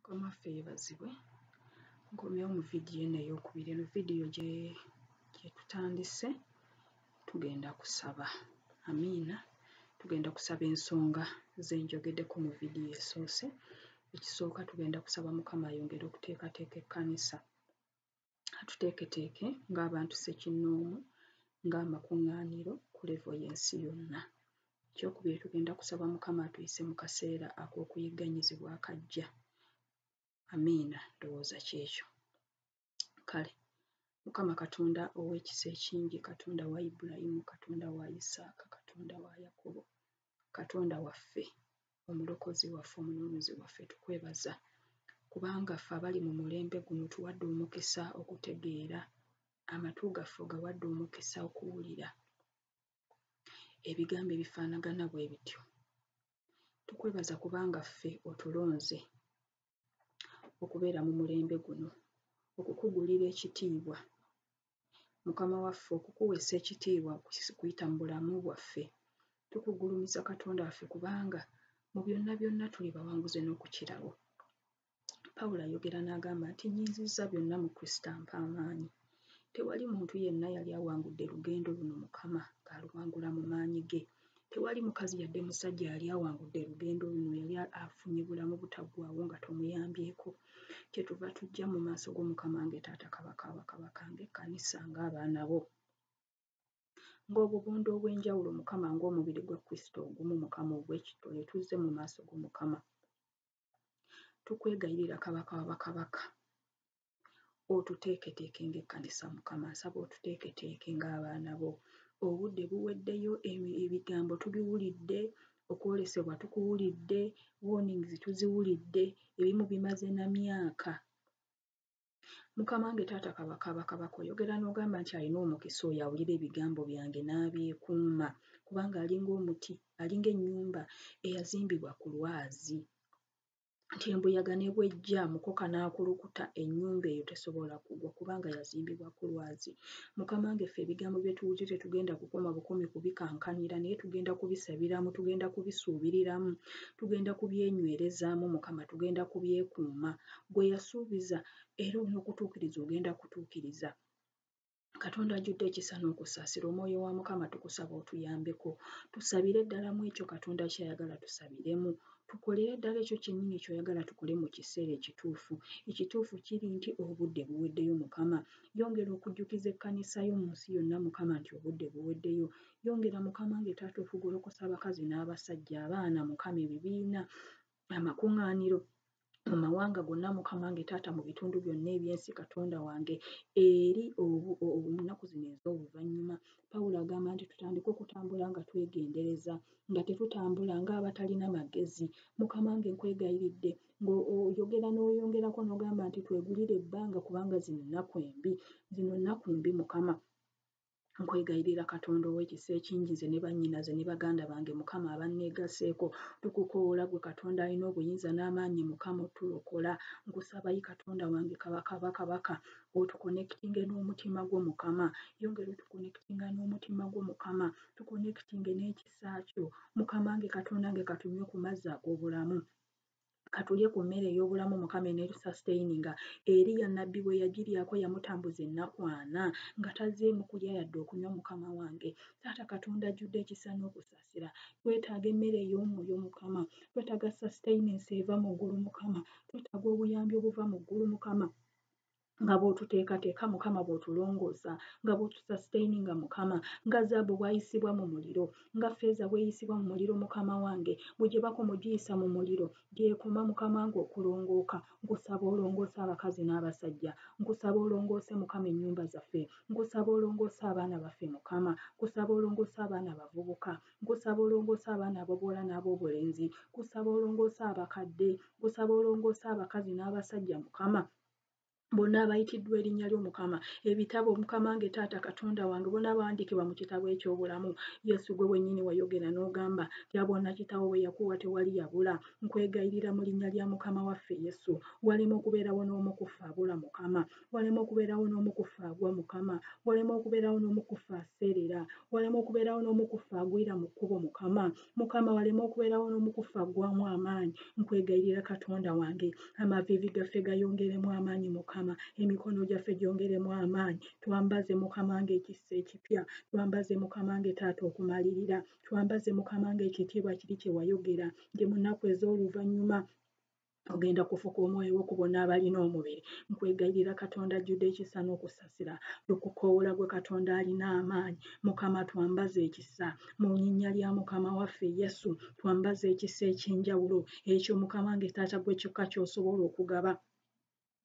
Mukama waffe yeebazibwe. Nkomyewo mu vidiyo eno ey'okubiri. Eno vidiyo gye tutandise tugenda kusaba. Amiina. Tugenda kusaba ensonga ze njogeddeko mu vidiyo esoose. Ekisooka tugenda kusaba Mukama ayongere okuteekateeka ekkanisa. Atuteeketeeke ng'abantu ssekinnoomu, ng'amakuŋŋaaniro ku levo y'ensi yonna. Ekyokubiri tugenda kusaba Mukama atuyise mu kaseera ak'okuyigganyizibwa akajja. Amiina, ndowooza kyekyo. Kale, Mukama Katonda ow'ekisa ekingi, Katonda wa Ibulayimu, Katonda wa Isaaka, Katonda wa Yakobo, Katonda waffe, omulokozi waffe, omununuzi waffe, tukwebaza kubanga ffe abali mu mulembe guno tuwadde omukisa okutegeera, amatu gaffe ogawadde omukisa okuwulira ebigambo ebifaanagana bwe bityo. Tukwebaza kubanga ffe otulonze okubeera mu mulembe guno, okukugulira ekitiibwa. Mukama waffe, okukuweesa ekitiibwa kuyita mu bulamu bwaffe. Tukugulumiza Katonda waffe kubanga mu byonna byonna tuli bawanguzi n'okukirawo. Pawulo ayogera n'agamba nti nnyinzizza byonna mu Kristo ampa amaanyi. Tewali muntu yenna yali awangudde lugendo luno Mukama ng'aluwangula mu maanyi ge. Tewali mukazi yadde musajja yali awangudde lugendo luno yali afunye bulamu butaggwaawo nga tomuyambyeko. Kyetuva tujja mu maaso g'Omukama ng'etaata kabaka bakabaka, ng'ekkanisa, ng'abaana bo, ng'obubondo obw'enjawulo Mukama, ng'omubiri gwa Kristo ogumu Mukama ogw'ekitole, tuzze mu maaso g'Omukama. Tukwegayirira kabaka wa bakabaka otuteeketeeke ng'ekkanisa Mukama, nsaba otuteeketeeke ng'abaana bo. Obudde buweddeyo, ebigambo tubiwulidde, okwolesebwa tukuwulidde, warnings tuziwulidde, ebimu bimaze na myaka. Mukama wange taata kabaka bakabaka oyogera n'ogamba nti alina omukisa oyo awulira ebigambo byange n'abyekuuma, kubanga alinga omuti, alinga ennyumba eyazimbibwa ku lwazi. Nti embuyaga ne bw'ejja mukoka n'akulukuta, ennyumba eyo tesobola kugwa kubanga yazimbibwa ku lwazi. Mukama wange ffe ebigambo bye tuwulire tugenda kukoma bukomi kubikankanira, naye tugenda kubisabiramu, tugenda kubisuubiriramu, tugenda kubyenywerezaamu Mukama, tugenda kubyekuuma. Gwe yasuubiza era n'okutuukiriza ogenda kutuukiriza. Katonda ajjudde ekisa n'okusaasira, Omwoyo wa Mukama tukusaba otuyambeko. Tusabire ddala mu ekyo Katonda ky'ayagala tusabiremu. Tukolere ddala ekyo kyennyini ky'oyagala tukole mu kiseera ekituufu. Ekituufu kiri nti obudde buweddeyo Mukama. Yongera okujjukiza ekkanisa yo mu nsi yonna Mukama nti obudde buweddeyo. Yongera Mukama wange taata okugolokosa abakazi n'abasajja, abaana Mukama, ebibiina, amakuŋŋaaniro mu mawanga gonna Mukama wange taata, mu bitundu byonna eby'ensi Katonda wange, eri nnaku zino ez'oluvannyuma. Pawulo agamba nti tutandike okutambula nga twegendereza, nga tetutambula ng'abatalina magezi. Mukama wange nkwegayiridde ng'oyogera n'oyongerako n'ogamba nti twegulire ebbanga kubanga zino nnaku embi, zino nnaku mbi Mukama. Nkwegayirira Katonda ow'ekisa ekingi, nze ne bannyinaze ne baganda bange Mukama abanneegaseeko, tukukoola gwe Katonda alina obuyinza n'amaanyi Mukama otulokola. Nkusaba yi Katonda wange kabaka bakabaka otukonekitinge n'omutima gwo Mukama, yongera otukonekitinga n'omutima gwo Mukama, tukonekitinge n'ekisa kyo Mukama wange Katonda wange, katunywe ku mazzi ag'obulamu, katulye ku mmere ey'obulamu Mukama eneetusasiteininga. Eriya nnabbi bwe yagiryako yamutambuza ennaku 4 nga tazzeemu kulya yadde okunywa Mukama wange. Taata Katonda ajjudde ekisa n'okusaasira, twetaaga emmere ey'omwoyo Mukama, twetaaga sasiteinensi eva mu ggulu Mukama, twetaaga obuyambi obuva mu ggulu Mukama, nga bw'otuteekateeka Mukama, bw'otulongoosa, nga bw'otusasiteininga Mukama, nga zaabu bw'ayisibwa mu muliro, nga ffeeza bw'eyisibwa mu muliro Mukama wange, bwe gyebako mugiyisa mu muliro gyekoma Mukama wange okulongooka. Nkusaba olongoose abakazi n'abasajja, nkusaba olongoose Mukama ennyumba zaffe, nkusaba olongoose abaana baffe Mukama, nkusaba olongoose abaana abavubuka, nkusaba olongoose abaana ab'obuwala n'ab'obulenzi, nkusaba olongoose abakadde, nkusaba olongoose abakazi n'abasajja Mukama. bonna abayitiddwa erinnya ly'Omukama, ebitabo Mukama wange Taata Katonda wange bonna abawandiikibwa mu kitabo eky'obulamu. Yesu gwe wennyini wayogera n'ogamba tyabona kitabo bwe yakuwa tewali yabula. Nkwegayirira mu linnya lya Mukama waffe Yesu, walema okubeerawo n'omu kufa abula Mukama, walema okubeerawo n'omu kufa agwa Mukama, walema okubeerawo n'omu kufa aseerera, walema okubeerawo n'omu kufa agwira mu kkubo Mukama. Mukama walema okubeerawo n'omu kufa aggwamu amaanyi. Nkwegayirira Katonda wange, amaviivi gaffe gayongeremu amaanyi Mukama, emikono gyaffe gyongeremu amaanyi. Twambaze Mukama wange ekisa ekipya, twambaze Mukama wange Taata okumalirira, twambaze Mukama wange ekitiibwa kiri kye wayogera nti mu nnaku ez'oluvannyuma ogenda kufuka omwoyo wo ku bonna abalina omubiri. Nkwegayirira Katonda ajjudde ekisa n'okusasira, tukukoowoola gwe Katonda alina amaanyi. Mukama twambaze ekisa mu linnya lya Mukama waffe Yesu, twambaze ekisa eky'enjawulo ekyo Mukama wange Taata gwe kyokka ky'osobola okugaba.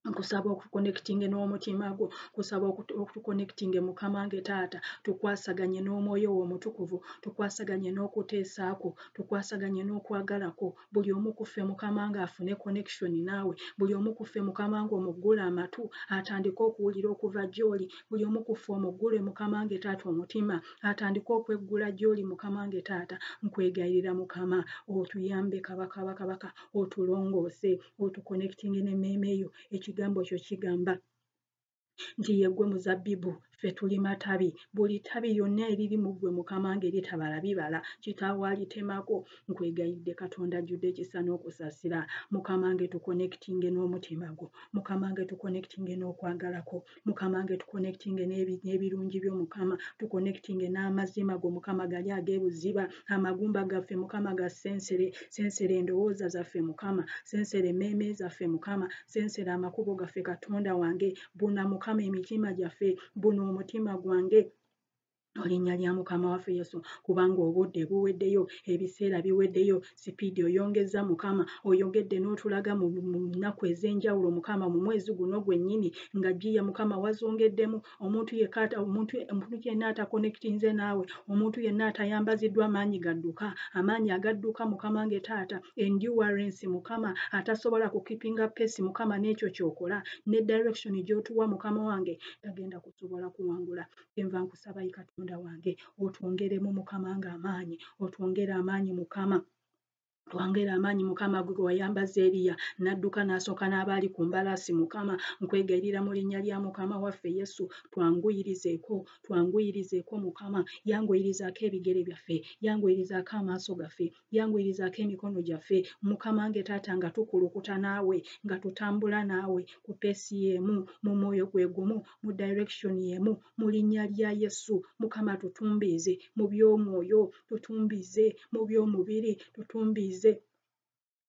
Nkusaba okukonekitinge n'omutima gwo, kusaba okukonekitinge Mukama wange Taata, tukwasaganye n'omwoyo wo omutukuvu, tukwasaganye n'okuteesaako, tukwasaganye n'okwagalako. Buli omu ku ffe Mukama wange afune connection naawe, buli omu ku ffe Mukama wange omuggule amatu atandike okuwulira okuva gy'oli, buli omu ku ffe omuggule Mukama wange Taata omutima atandike okweggula gy'oli Mukama wange Taata. Nkwegayirira Mukama otuyambe kabaka otulongoose, otukonekitinge n'emmeeme yo. Ekigambo kyo kigamba nti yeggwe muzabbibu ffe tuli matabi, buli ttabi lyonna eriri mu ggwe Mukama wange litabala bibala, kitaawo alitemako. Nkwegayidde Katonda ajjudde ekisa n'okusasira, Mukama wange tukonekitinge n'omutima gwo, Mukama wange tukonekitinge n'okwagalako, Mukama wange tukonekitinge n'ebirungi byo Mukama, tukonekitinge n'amazima go Mukama gali ag'ebuziba, amagumba gaffe Mukama ga sensere endowooza zaffe Mukama, sensere emmeeme zaffe Mukama, sensere amakubo gaffe Katonda wange, buna Mukama emitima gyaffe, buna omutima gwange Olinnya lya Mukama waffe Yesu, kubanga obudde buweddeyo, ebiseera biweddeyo, sipiidi oyongeza Mukama, oyongedde n'otulaga mu nnaku ez'enjawulo Mukama, mu mwezi guno gwennyini nga giya Mukama wazongeddemu. Omuntu yenna atakonekitinze naawe, omuntu yenna atayambaziddwa amaanyi gadduka, amaanyi agadduka Mukama wange Taata, endurance Mukama, atasobola kukipinga pace Mukama n'ekyo ky'okola, ne direction gy'otuwa Mukama wange, tagenda kusobola kuwangula. Enva nkusaba Katonda wange otwongeremu Mukama wange amaanyi, otwongere amaanyi Mukama, twongere amaanyi Mukama gwe wayambaza Eriya n'adduka n'asooka n'abaali ku mbalaasi Mukama. Nkwegayirira mu linnya lya Mukama waffe Yesu, twanguyirizeeko Mukama, yanguyirizaako ebigere byaffe, yanguyirizaako amaaso gaffe, yanguyirizaako emikono gyaffe Mukama wange Taata, nga tukulukuta naawe, nga tutambula naawe ku peesi y'emu, mu mwoyo gwe gumu, mu direction y'emu, mu linnya lya Yesu. Mukama tutumbiize mu by'omwoyo, tutumbiize mu by'omubiri, tutumbiize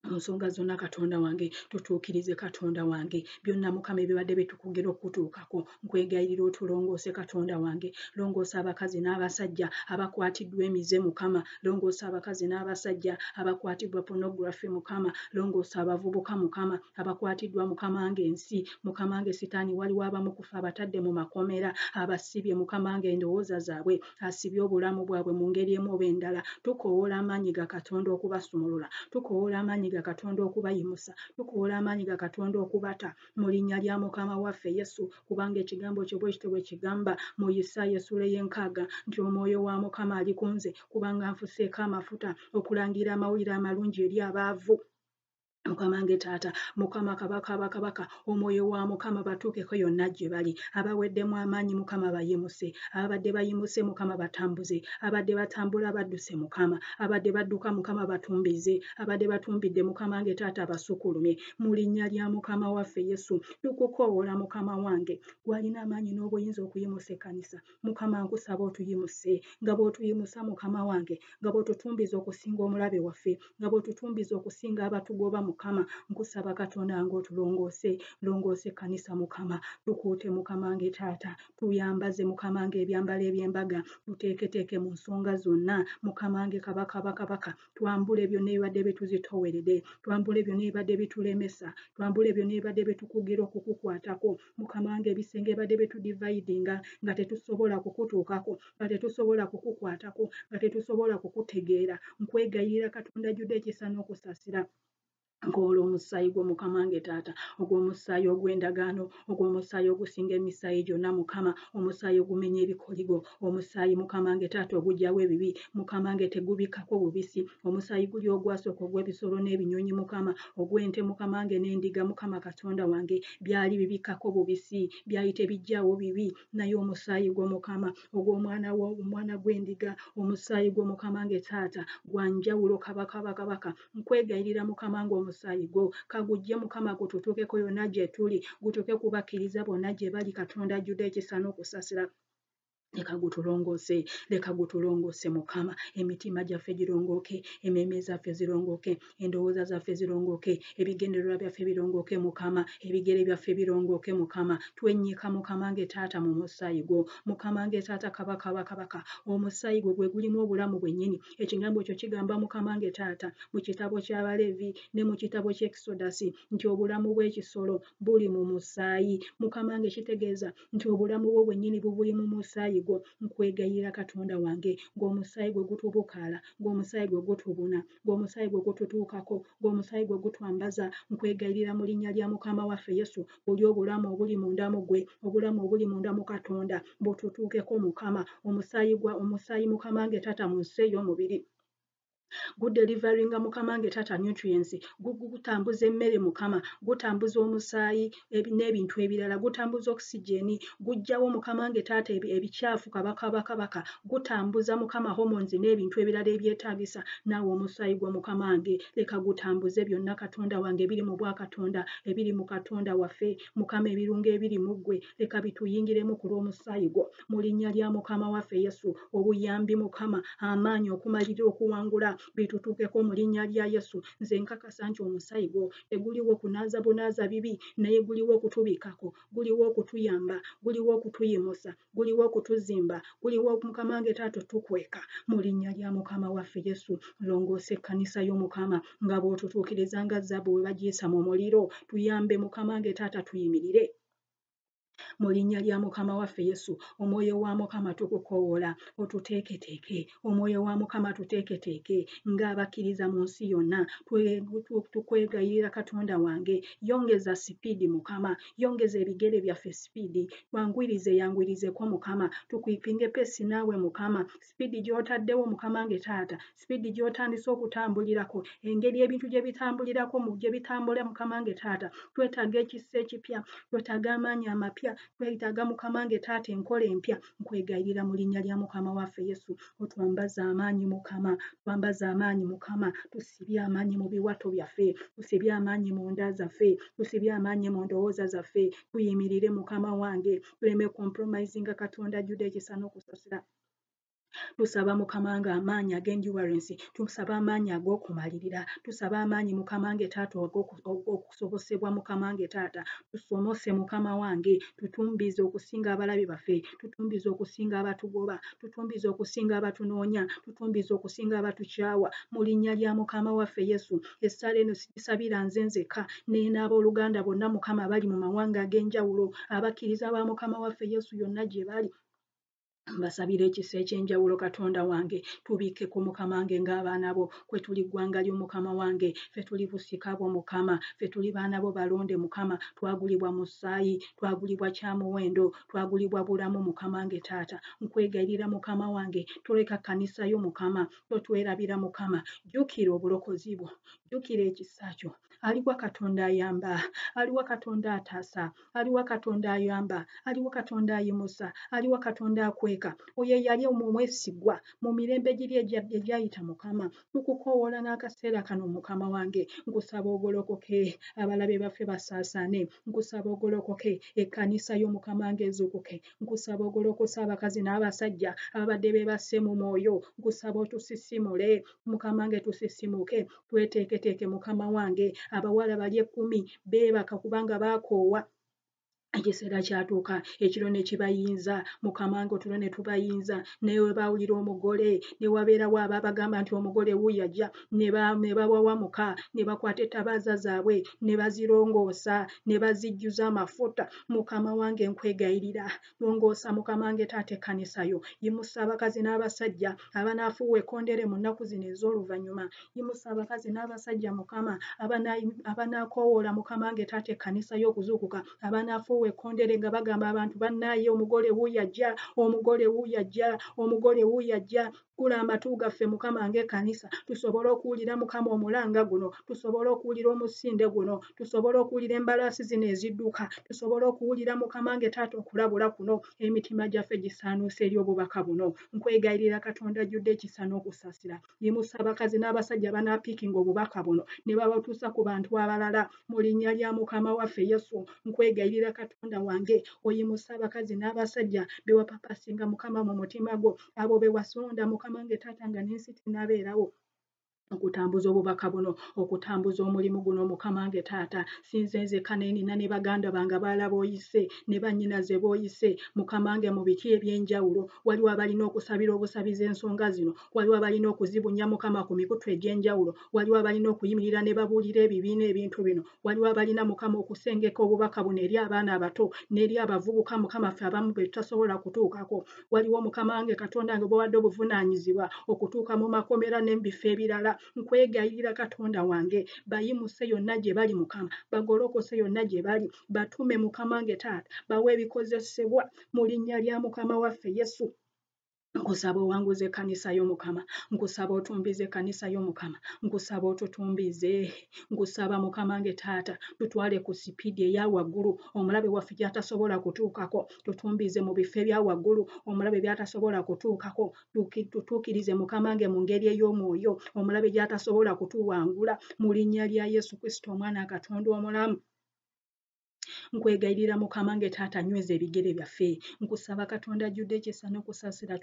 mu nsonga zonna Katonda wange, tutuukirize Katonda wange byonna Mukama ebibadde bitukugera okutuukako. Nkwegayirira otulongoose Katonda wange, longoosa abakazi n'abasajja abakwatiddwa emize Mukama, longoosa abakazi n'abasajja abakwatiddwa pornography Mukama, longoosa abavubuka Mukama abakwatiddwa Mukama wange ensi, Mukama wange Sitaani waliwo abamu ku ffe abatadde mu makomera, abasibye Mukama wange endowooza zaabwe, asibye obulamu bwabwe mu ngeri emu oba endala. Tukoowoola amaanyi ga Katonda okubasumulula, tukoowoola amaanyi ga Katonda okubayimusa, tukoowoola amaanyi ga Katonda okubata mu linnya lya Mukama waffe Yesu, kubanga ekigambo kyo bwe kityo bwe kigamba mu Isaaya essula y'enkaaga nti omwoyo wa Mukama ali ku nze kubanga anfuseeko amafuta okulangira amawulire amalungi eri abaavu. Mukama wange Taata, Mukama kabaka, omwoyo wa Mukama batuukeko yonna gye bali, abaweddemu amaanyi Mukama bayimuse, abadde bayimuse Mukama batambuze, abadde batambula badduse Mukama, abadde badduka Mukama batumbize, abadde batumbidde Mukama wange Taata basukulumye mu linnya lya Mukama waffe Yesu. Tukukoowoola Mukama wange, gwalina amaanyi n'obuyinza okuyimusa ekkanisa. Mukama nkusaba otuyimuse, nga bw'otuyimusa Mukama wange, nga bw'otutumbiza okusinga omulabe waffe, nga bw'otutumbiza okusinga abatugoba Mukama, nkusaba Katonda wange otulongoose, longoose ekkanisa Mukama, tukuute Mukama wange Taata, tuyambaze Mukama wange ebyambalo eby'embaga, tuteeketeeke mu nsonga zonna Mukama wange kabaka, twambule byonna ebibadde bituzitooweredde, twambule byonna ebibadde bitulemesa, twambule byonna ebibadde bitukugira okukukwatako Mukama wange, ebisenge ebibadde bitudividinga nga tetusobola kukutuukako, nga tetusobola kukukwatako, nga tetusobola kukutegeera. Nkwegayirira Katonda ajjudde ekisa n'okusasira, ng'olwo omusaayi gwo Mukama wange Taata, ogw'omusaayi ogw'endagaano, ogw'omusaayi ogusinga emisaayi gyonna Mukama, omusaayi ogumenya ebikoligo, omusaayi Mukama wange Taata ogugyawo ebibi, Mukama wange tegubikkako bubisi, omusaayi guli ogwasooka ogw'ebisolo n'ebinyonyi Mukama, ogw'ente Mukama wange n'endiga Mukama Katonda wange, byali bibikkako bubisi, byali tebijjaawo bibi, naye omusaayi gwo Mukama ogw'omwana gw'endiga, omusaayi gwo Mukama wange Taata gwa njawulo kabaka, nkwegayirira Mukama wange omusaayi gwo kagujje Mukama gututuukeko yonna gye tuli, gutuuke kubakkiriza bonna gye bali Katonda ajjudde ekisa n'okusasira. Leka gutulongoose Mukama, emitima gyaffe girongooke, emmeeme zaffe zirongooke, endowooza zaffe zirongooke, ebigendererwa byaffe birongooke Mukama, ebigere byaffe birongooke Mukama, twennyika Mukama wange Taata mu musaayi gwo, Mukama wange Taata kabaka, omusaayi gwo gwe gulimu obulamu bwennyini. Ekigambo ekyo kigamba Mukama wange Taata mu kitabo ky'Abaleevi ne mu kitabo ky'Ekisodasi nti obulamu bw'ekisolo buli mu musaayi. Mukama wange kitegeeza nti obulamu bwo bwennyini bubuli mu musaayi gwo. Nkwegayirira Katonda wange ng'omusaayi gwe gutubukaala, ng'omusaayi gwe gutubuna, ng'omusaayi gwe gututuukako, ng'omusaayi gwe gutwambaza. Nkwegayirira mu linnya lya Mukama waffe Yesu, buli obulamu obuli munda mu gwe, obulamu obuli munda mu Katonda bututuukeko Mukama. Omusaayi Mukama wange Taata mu nsi ey'omubiri gudelivaringa Mukama wange Taata nutrients, gutambuza emmere Mukama, gutambuza omusaayi n'ebintu ebirala, gutambuza oxygen, gujjawo Mukama wange Taata ebikyafu kabaka, gutambuza Mukama hormones n'ebintu ebirala ebyetaagisa. Naawe omusaayi gwa Mukama wange leka gutambuze byonna Katonda wange ebiri mu bwakatonda, ebiri mu Katonda waffe Mukama, ebirungo ebiri mu ggwe leka bituyingiremu ku lw'omusaayi gwo mu linnya lya Mukama waffe Yesu. Obuyambi Mukama, amaanyi okumalira okuwangula bitutuukeko mu linnya lya Yesu. Nze nkakasa nti omusaayi gwo teguliwo kunaaza bunaaza bibi, naye guliwo okutubikkako, guliwo okutuyamba, guliwo okutuyimusa, guliwo okutuzimba, guliwo Mukama wange Taata tukweka mu linnya lya Mukama waffe Yesu. Longoosa ekkanisa y'Omukama nga bw'otutuukiriza nga zaabu bwe bagiisa mu muliro. Tuyambe Mukama wange Taata tuyimirire mu linnya lya Mukama waffe Yesu. Omwoyo wa Mukama tukukoowoola otuteeketeeke, omwoyo wa Mukama tuteeketeeke ng'abakkiriza mu nsi yonna. Tukwegayirira Katonda wange, yongeza sipiidi Mukama, yongeza ebigere byaffe sipiidi, yangwirizeko Mukama, tukwipinge pesi naawe Mukama, sipiidi gy'otaddewo Mukama wange Taata, sipiidi gy'otandise okutambulirako, engeri ebintu gye bitambulirako gye bitambula Mukama wange Taata. Twetaaga ekisa ekipya, twetaaga amaanyi amapya, twetaaga Mukama wange Taata enkola empya. Nkwegayirira mu linnya lya Mukama waffe Yesu, otwambaze amaanyi Mukama, twambaze amaanyi Mukama, tusibye amaanyi mu biwato byaffe, tusibye amaanyi mu nda zaffe, tusibye amaanyi mu ndowooza zaffe, tuyimirire Mukama wange, tuleme compromisinga Katonda ajjudde ekisa n'okusasira. Tusaba Mukama wange amaanyi ag'endurance, tusaba amaanyi ag'okumalirira, tusaba amaanyi Mukama wange Taata okusobosebwa Mukama wange Taata, tusomose Mukama wange, tutumbize okusinga abalabe baffe, tutumbize okusinga abatugoba, tutumbize okusinga abatunoonya, tutumbize okusinga abatukyawa mu linnya lya Mukama waffe Yesu. Essala eno sigisabira nze nzekka, naye n'abooluganda bonna Mukama bali mu mawanga ag'enjawulo, abakkiriza ba Mukama waffe Yesu yonna gye bali. Mbasabira ekisa eky'enjawulo Katonda wange, tubikkeko Mukama wange ng'abaana bo, kwe tuli ggwanga ly'Omukama wange, ffe tuli busika bwo Mukama, ffe tuli baana bo balonde Mukama, twagulibwa musaayi, twagulibwa kyamuwendo, twagulibwa bulamu Mukama wange Taata. Nkwegayirira Mukama wange, toleka kkanisa yo Mukama, totwerabira Mukama, jjukira obulokozi bwo, jjukira ekisa kyo. Aliwa Katonda ayamba, aliwa Katonda ataasa, aliwa Katonda ayamba, aliwa Katonda ayimusa, aliwa Katonda akweka. Oyo yali omwesigwa mu mirembe giri egyayita Mukama. Tukukoowoola n'akaseera kano Mukama wange, nkusaba ogolokoke, abalabe baffe basaasaane, nkusaba ogolokoke, ekkanisa y'Omukama wange ezuukuke, nkusaba ogolokose abakazi n'abasajja ababadde beebasse mu mwoyo, nkusaba otusisimule Mukama wange, tusisimuke, tweteeketeeke Mukama wange. Abawala bali 10 beebaka kubanga baakoowa ekiseera kyatuuka ekiro ne kibayinza mukama wange otulo ne tubayinza naye we baawulira omugole ne wabeerawo abaabagamba nti omugole wuuyajja ne bawawamuka ne bakwata ettabaaza zaabwe ne bazirongoosa ne bazijjuza amafuta. Mukama wange nkwegayirira longoosa mukama wange taata ekkanisa yo, yimusa abakazi n'abasajja abanaafuuwa ekkondeere mu nnaku zino ez'oluvannyuma, yimusa abakazi n'abasajja mukama abanaakoowoola mukama wange taata ekkanisa y'okuzuukuka, abanaafuuwa ekkondeere nga bagamba abantu bannaaye omugole wuuyajja, omugole wuuyajja, omugole wuuyajja. Gula amatu gaffe mukama ng'ekkanisa tusobole okuwulira mukama omulanga guno, tusobole okuwulira omusinde guno, tusobole okuwulira embalaasi zino ezidduka, tusobole okuwulira mukama nge taata okulabula kuno, emitima gyaffe gisaanuuse eri obubaka buno. Nkwegayirira Katonda ajjudde ekisa n'okusaasira, yimusa abakazi n'abasajja banaapiikinga obubaka buno ne babatuusa ku bantu abalala mu linnya lya mukama waffe Yesu. Nkwegayirira Katonda wange oyimusa abakazi n'abasajja be wapapasinga mukama mu mutima gwo, abo be wasonda mukama nge taata nga n'ensi tennabeerawo, okutambuza obubaka buno, okutambuza omulimu guno mukama nge taata. Sinze nzekka naye nina ne baganda bange abalala b'oyise ne bannyinaze b'oyise mukama nge mu biti eby'enjawulo. Waliwo abalina okusabira obusabizi ensonga zino, waliwo abalina okuzibunya mukama ku mikutu egy'enjawulo, waliwo abalina okuyimirira ne babuulira ebibiina ebintu bino, waliwo abalina mukama okusengeka obubaka buno eri abaana abato n'eri abavubuka mukama ffe abamu be tutasobola kutuukako. Waliwo mukama wange Katonda nga bw'owadde obuvunaanyizibwa okutuuka mu makomera ne mu bifo ebirala. Nkwegayirira Katonda wange bayimuse yonna gye bali mukama, bagolokose yonna gye bali, batume mukama wange taata, bawe ebikozesebwa mu linnya lya mukama waffe Yesu. Nkusaba owanguze ekkanisa y'omukama, nkusaba otumbize ekkanisa y'omukama, nkusaba otutumbize, nkusaba mukama wange taata tutwale ku sipiidi eya waggulu, omulabe waffe gy'atasobola kutuukako, tutumbize mu bifo ebya waggulu, omulabe by'atasobola kutuukako, tutuukirize mukama wange mu ngeri ey'omwoyo, omulabe gy'atasobola kutuwangula mu linnya lya Yesu Kristo omwana wa Katonda omulamu. Nkwegayirira mukama nge taata nyweza ebigere byaffe, nkusaba Katonda ajjudde ekisa n'okusaasira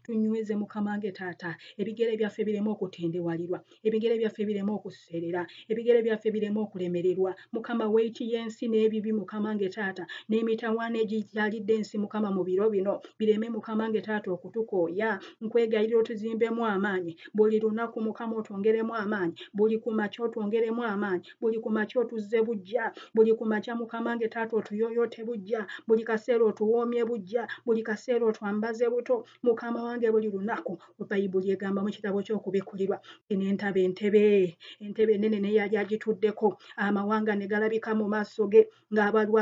tunyweze mukama nge taata, ebigere byaffe bireme okutendewalirwa, ebigere byaffe bireme okuserera, ebigere byaffe bireme okulemererwa mukama. Weeti y'ensi n'ebibi mukama nge taata n'emitawaana egikyalidde ensi mukama mu biro bino bireme mukama nge taata okutukooya. Nkwegayirira otuzimbemu amaanyi, buli lunaku mukama otwongeremu amaanyi, buli ku makya otwongeremu amaanyi, buli ku makya otuzze bujja, buli ku makya mukama nge taata otuyooyoote bujja, buli kaseera otuwoomye bujja, buli kaseera otwambaze buto mukama wange. Buli lunaku Bayibuli egamba mu kitabo ky'okubikkulirwa entebe ennene ne yali agituddeko, amawanga ne galabika mu maaso ge ng'abaliwo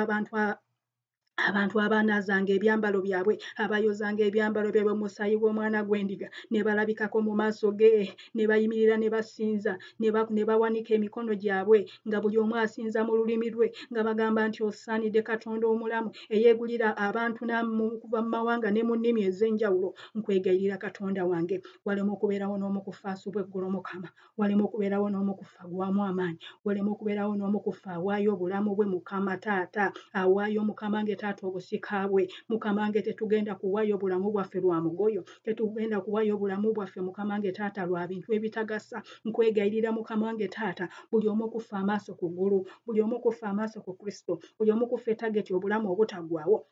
abantu abanaazanga ebyambalo byabwe, abayozanga ebyambalo byabwe mu musaayi gw'omwana gw'endiga ne balabikako mu maaso ge, ne bayimirira ne basinza, ne bawanika emikono gyabwe nga buli omu asinza mu lulimi lwe nga bagamba nti osaanidde Katonda omulamu eyeegulira abantu okuva mu mawanga ne mu nnimi ez'enjawulo. Nkwegayirira Katonda wange waleme okubeerawo n'omu kufa asubwa eggulu mukama, waleme okubeerawo n'omu kufa agwamu amaanyi, waleme okubeerawo n'omu kufa awaayo obulamu bwe mukama taata, awaayo mukama nge taata obusika bwe mukama nge. Tetugenda kuwaayo obulamu bwaffe lwa mugoyo, tetugenda kuwaayo obulamu bwaffe mukama nge taata lwa bintu ebitagasa. Nkwegayirira mukama nge taata buli omu okufa amaaso ku ggulu, buli omu okufa amaaso ku Kristo, buli omu okufa etageti obulamu obutaggwaawo.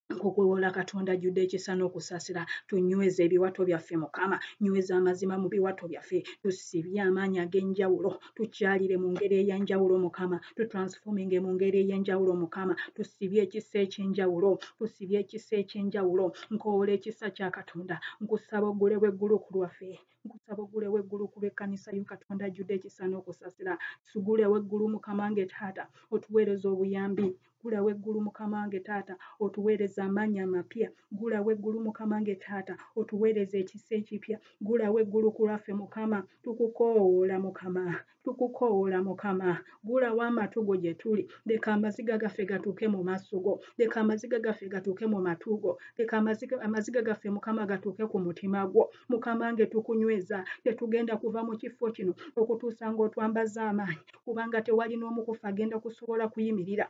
Nkukuwola Katonda ajjudde ekisa n'okusaasira tunyweze ebiwato byaffe mukama, nyweza amazima mu biwato byaffe, tusibye amaanyi ag'enjawulo, tukyalire mu ngeri ey'enjawulo mukama, tutransforminge mu ngeri ey'enjawulo mukama, tusibye ekisa eky'enjawulo, tusibye ekisa eky'enjawulo. Nkoowola ekisa kya Katonda, nkusaba oggulewo eggulu ku lwaffe, nkusaba oggulewo eggulu ku lw'ekkanisa yo Katonda ajjudde ekisa n'okusaasira, tugulewo eggulu mukama nge taata otuweereza obuyambi, gulawo eggulu mukama nge taata otuweereza amaanyi amapya, gulawo eggulu mukama nge taata otuweereza ekisa ekipya, gulawo eggulu ku lwaffe mukama. Tukukoowoola mukama, tukukoowoola mukama, gulawo amatu go gye tuli, leka amaziga gaffe gatuuke mu maaso go, leka amaziga gaffe gatuuke mu matu go, leka amaziga gaffe mukama gatuuke ku mutima gwo mukama nge. Tukunyweza, tetugenda kuva mu kifo kino okutuusa ng'otwambaza amaanyi, kubanga tewali n'omu kufa agenda kusobola kuyimirira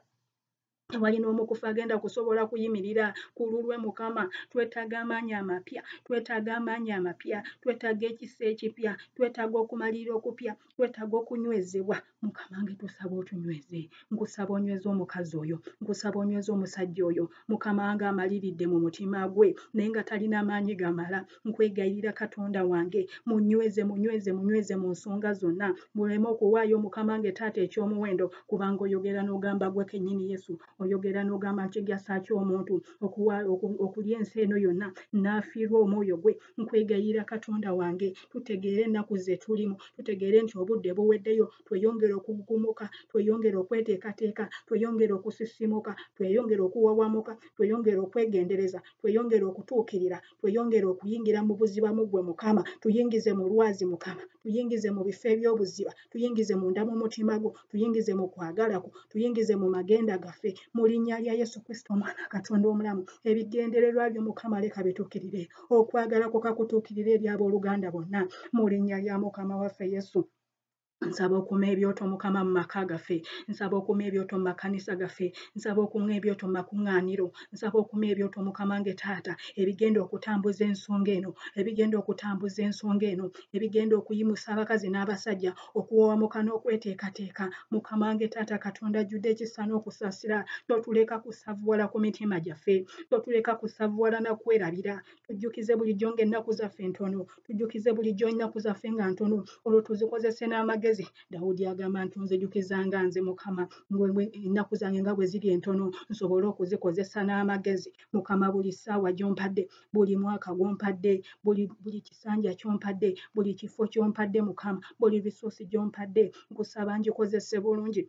tewali n'omu kufa agenda kusobola kuyimirira ku lulwe Mukama. Twetaaga amaanyi amapya, twetaaga amaanyi amapya, twetaaga ekisa ekipya, twetaaga okumalira okupya, twetaaga okunywezebwa. Mukama wange tusaba otunyweze. Nkusaba onyweze omukazi oyo, nkusaba onyweze omusajja oyo Mukama wange amaliridde mu mutima gwe naye nga talina maanyi gamala. Nkwegayirira Katonda wange, munyweze munyweze munyweze mu nsonga zonna, muleme okuwaayo Mukama wange Taata ekyomuwendo, kubanga oyogera n'ogamba gwe kennyini Yesu, oyogera n'ogamba kigyasa ky'omuntu okulya ensi eno yonna n'afiirwa omwoyo gwe. Nkwegayirira Katonda wange, tutegeere ennaku ze tulimu, tutegeere nti obudde buweddeyo, tweyongere okugumuka, tweyongere okweteekateeka, tweyongere okusisimuka, tweyongere okuwawamuka, tweyongere okwegendereza, tweyongere okutuukirira, tweyongere okuyingira mu buzibamu gwe Mukama, tuyingize mu lwazi Mukama, tuyingize mu bifo eby'obuziba, tuyingize munda mu mutima gwo, tuyingize mu kwagala kwo, tuyingize mu magenda gaffe, mu linnya lya Yesu Kristo Omwana Katonda omulamu. Ebigendererwa byo Mukama leka bituukirire, okwagala kwo kakutuukirire eri abooluganda bonna, mu linnya lya Mukama waffe Yesu. Nsaba okuma ebyoto Mukama mu maka gaffe, nsaba okuma ebyoto mu makanisa gaffe, nsaba okuma ebyoto mu makuŋŋaaniro, nsaba okuma ebyoto Mukama wange Taata ebigenda okutambuza ensonga eno, ebigenda okutambuza ensonga eno, ebigenda okuyimusa abakazi n'abasajja okuwawamuka n'okweteekateeka. Mukama wange Taata Katonda ajjudde ekisa n'okusaasira, totuleka kusavuwala ku mitima gyaffe, totuleka kusavuwala na kwerabira. Tujjukize bulijjo ng'ennaku zaffe ntono, tujjukize bulijjo ennaku zaffe nga ntono, olwo tuzikozese n'amagezi. Dawudi agamba nti onzijukizanga nze Mukama ennaku zange nga bwe ziri entono, nsobole okuzikozesa n'amagezi. Mukama buli ssaawa gy'ompadde, buli mwaka gw'ompadde, buli kisanja ky'ompadde, buli kifo ky'ompadde Mukama, buli bisoosi gy'ompadde, nkusaba ngikozese bulungi.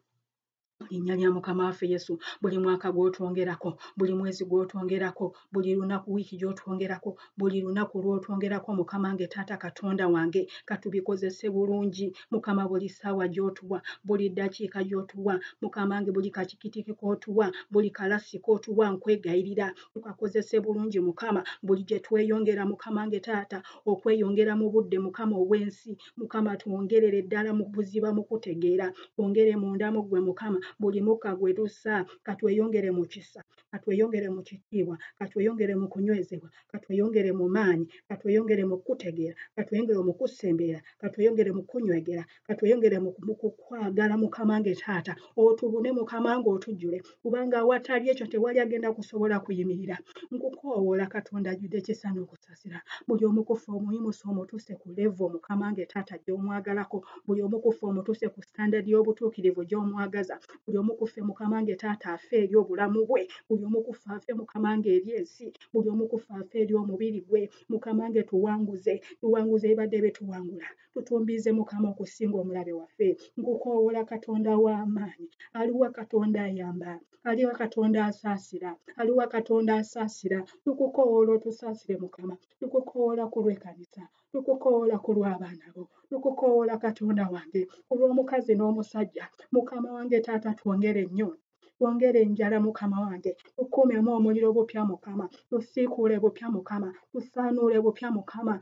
Linnya lya Mukama waffe Yesu, buli mwaka gw'otwongerako, buli mwezi gw'otwongerako, buli lunaku wiiki gy'otwongerako, buli lunaku lw'otwongerako Mukama wange Taata Katonda wange, katubikozese bulungi. Mukama buli ssaawa gy'otuwa, buli ddakiika gy'otuwa, Mukama wange buli kakikitiki k'otuwa, buli kalasi k'otuwa, nkwegayirira tukakozese bulungi Mukama. Buli gye tweyongera Mukama wange Taata, okweyongera mu budde Mukama obw'ensi, Mukama twongerere ddala mu buziba mu kutegeera, twongere munda mu ggwe Mukama. Buli mukka gwe tussa katweyongere mu kisa, katweyongere mu kitiibwa, katweyongere mu kunywezebwa, katweyongere mu maanyi, katweyongere mu kutegeera, katweyongere mu kusembeera, katweyongere mu kunywegera, katweyongere mu kukwagala Mukama wange Taata. Otubune Mukama wange otujjule, kubanga awatali ekyo tewali agenda kusobola kuyimirira. Nkukoowoola Katonda ajjudde ekisa n'okusaasira, buli omu ku ffe omuyimusa omutuuse ku levo Mukama wange Taata gy'omwagalako, buli omu ku ffe omutuuse ku standard y'obutuukirivu gy'omwagaza, buli omu ku ffe Mukama wange Taata afe eri obulamu bwe, buli omu ku ffe afe Mukama wange eri ensi, buli omu ku ffe afe eri omubiri gwe. Mukama wange tuwanguze ebibadde bituwangula, tutumbiize Mukama okusinga omulabe waffe. Nkukoowoola Katonda w'amaanyi, aliwa Katonda ayamba, aliwa Katonda asaasira, aliwa Katonda asaasira. Tukukoowoola otusaasire Mukama, tukukoowoola ku lw'ekkanisa, tukukoowoola ku lw'abaana bo, tukukoowoola Katonda wange ku lw'omukazi n'omusajja. Mukama wange Taata twongere nnyo, twongere enjala Mukama wange, tukumemu omuliro bupya Mukama, tusiikuule bupya Mukama, tusaanuule bupya Mukama,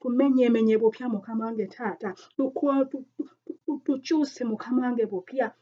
tumenyeemenye bupya Mukama wange Taata, tukyuse Mukama wange bupya.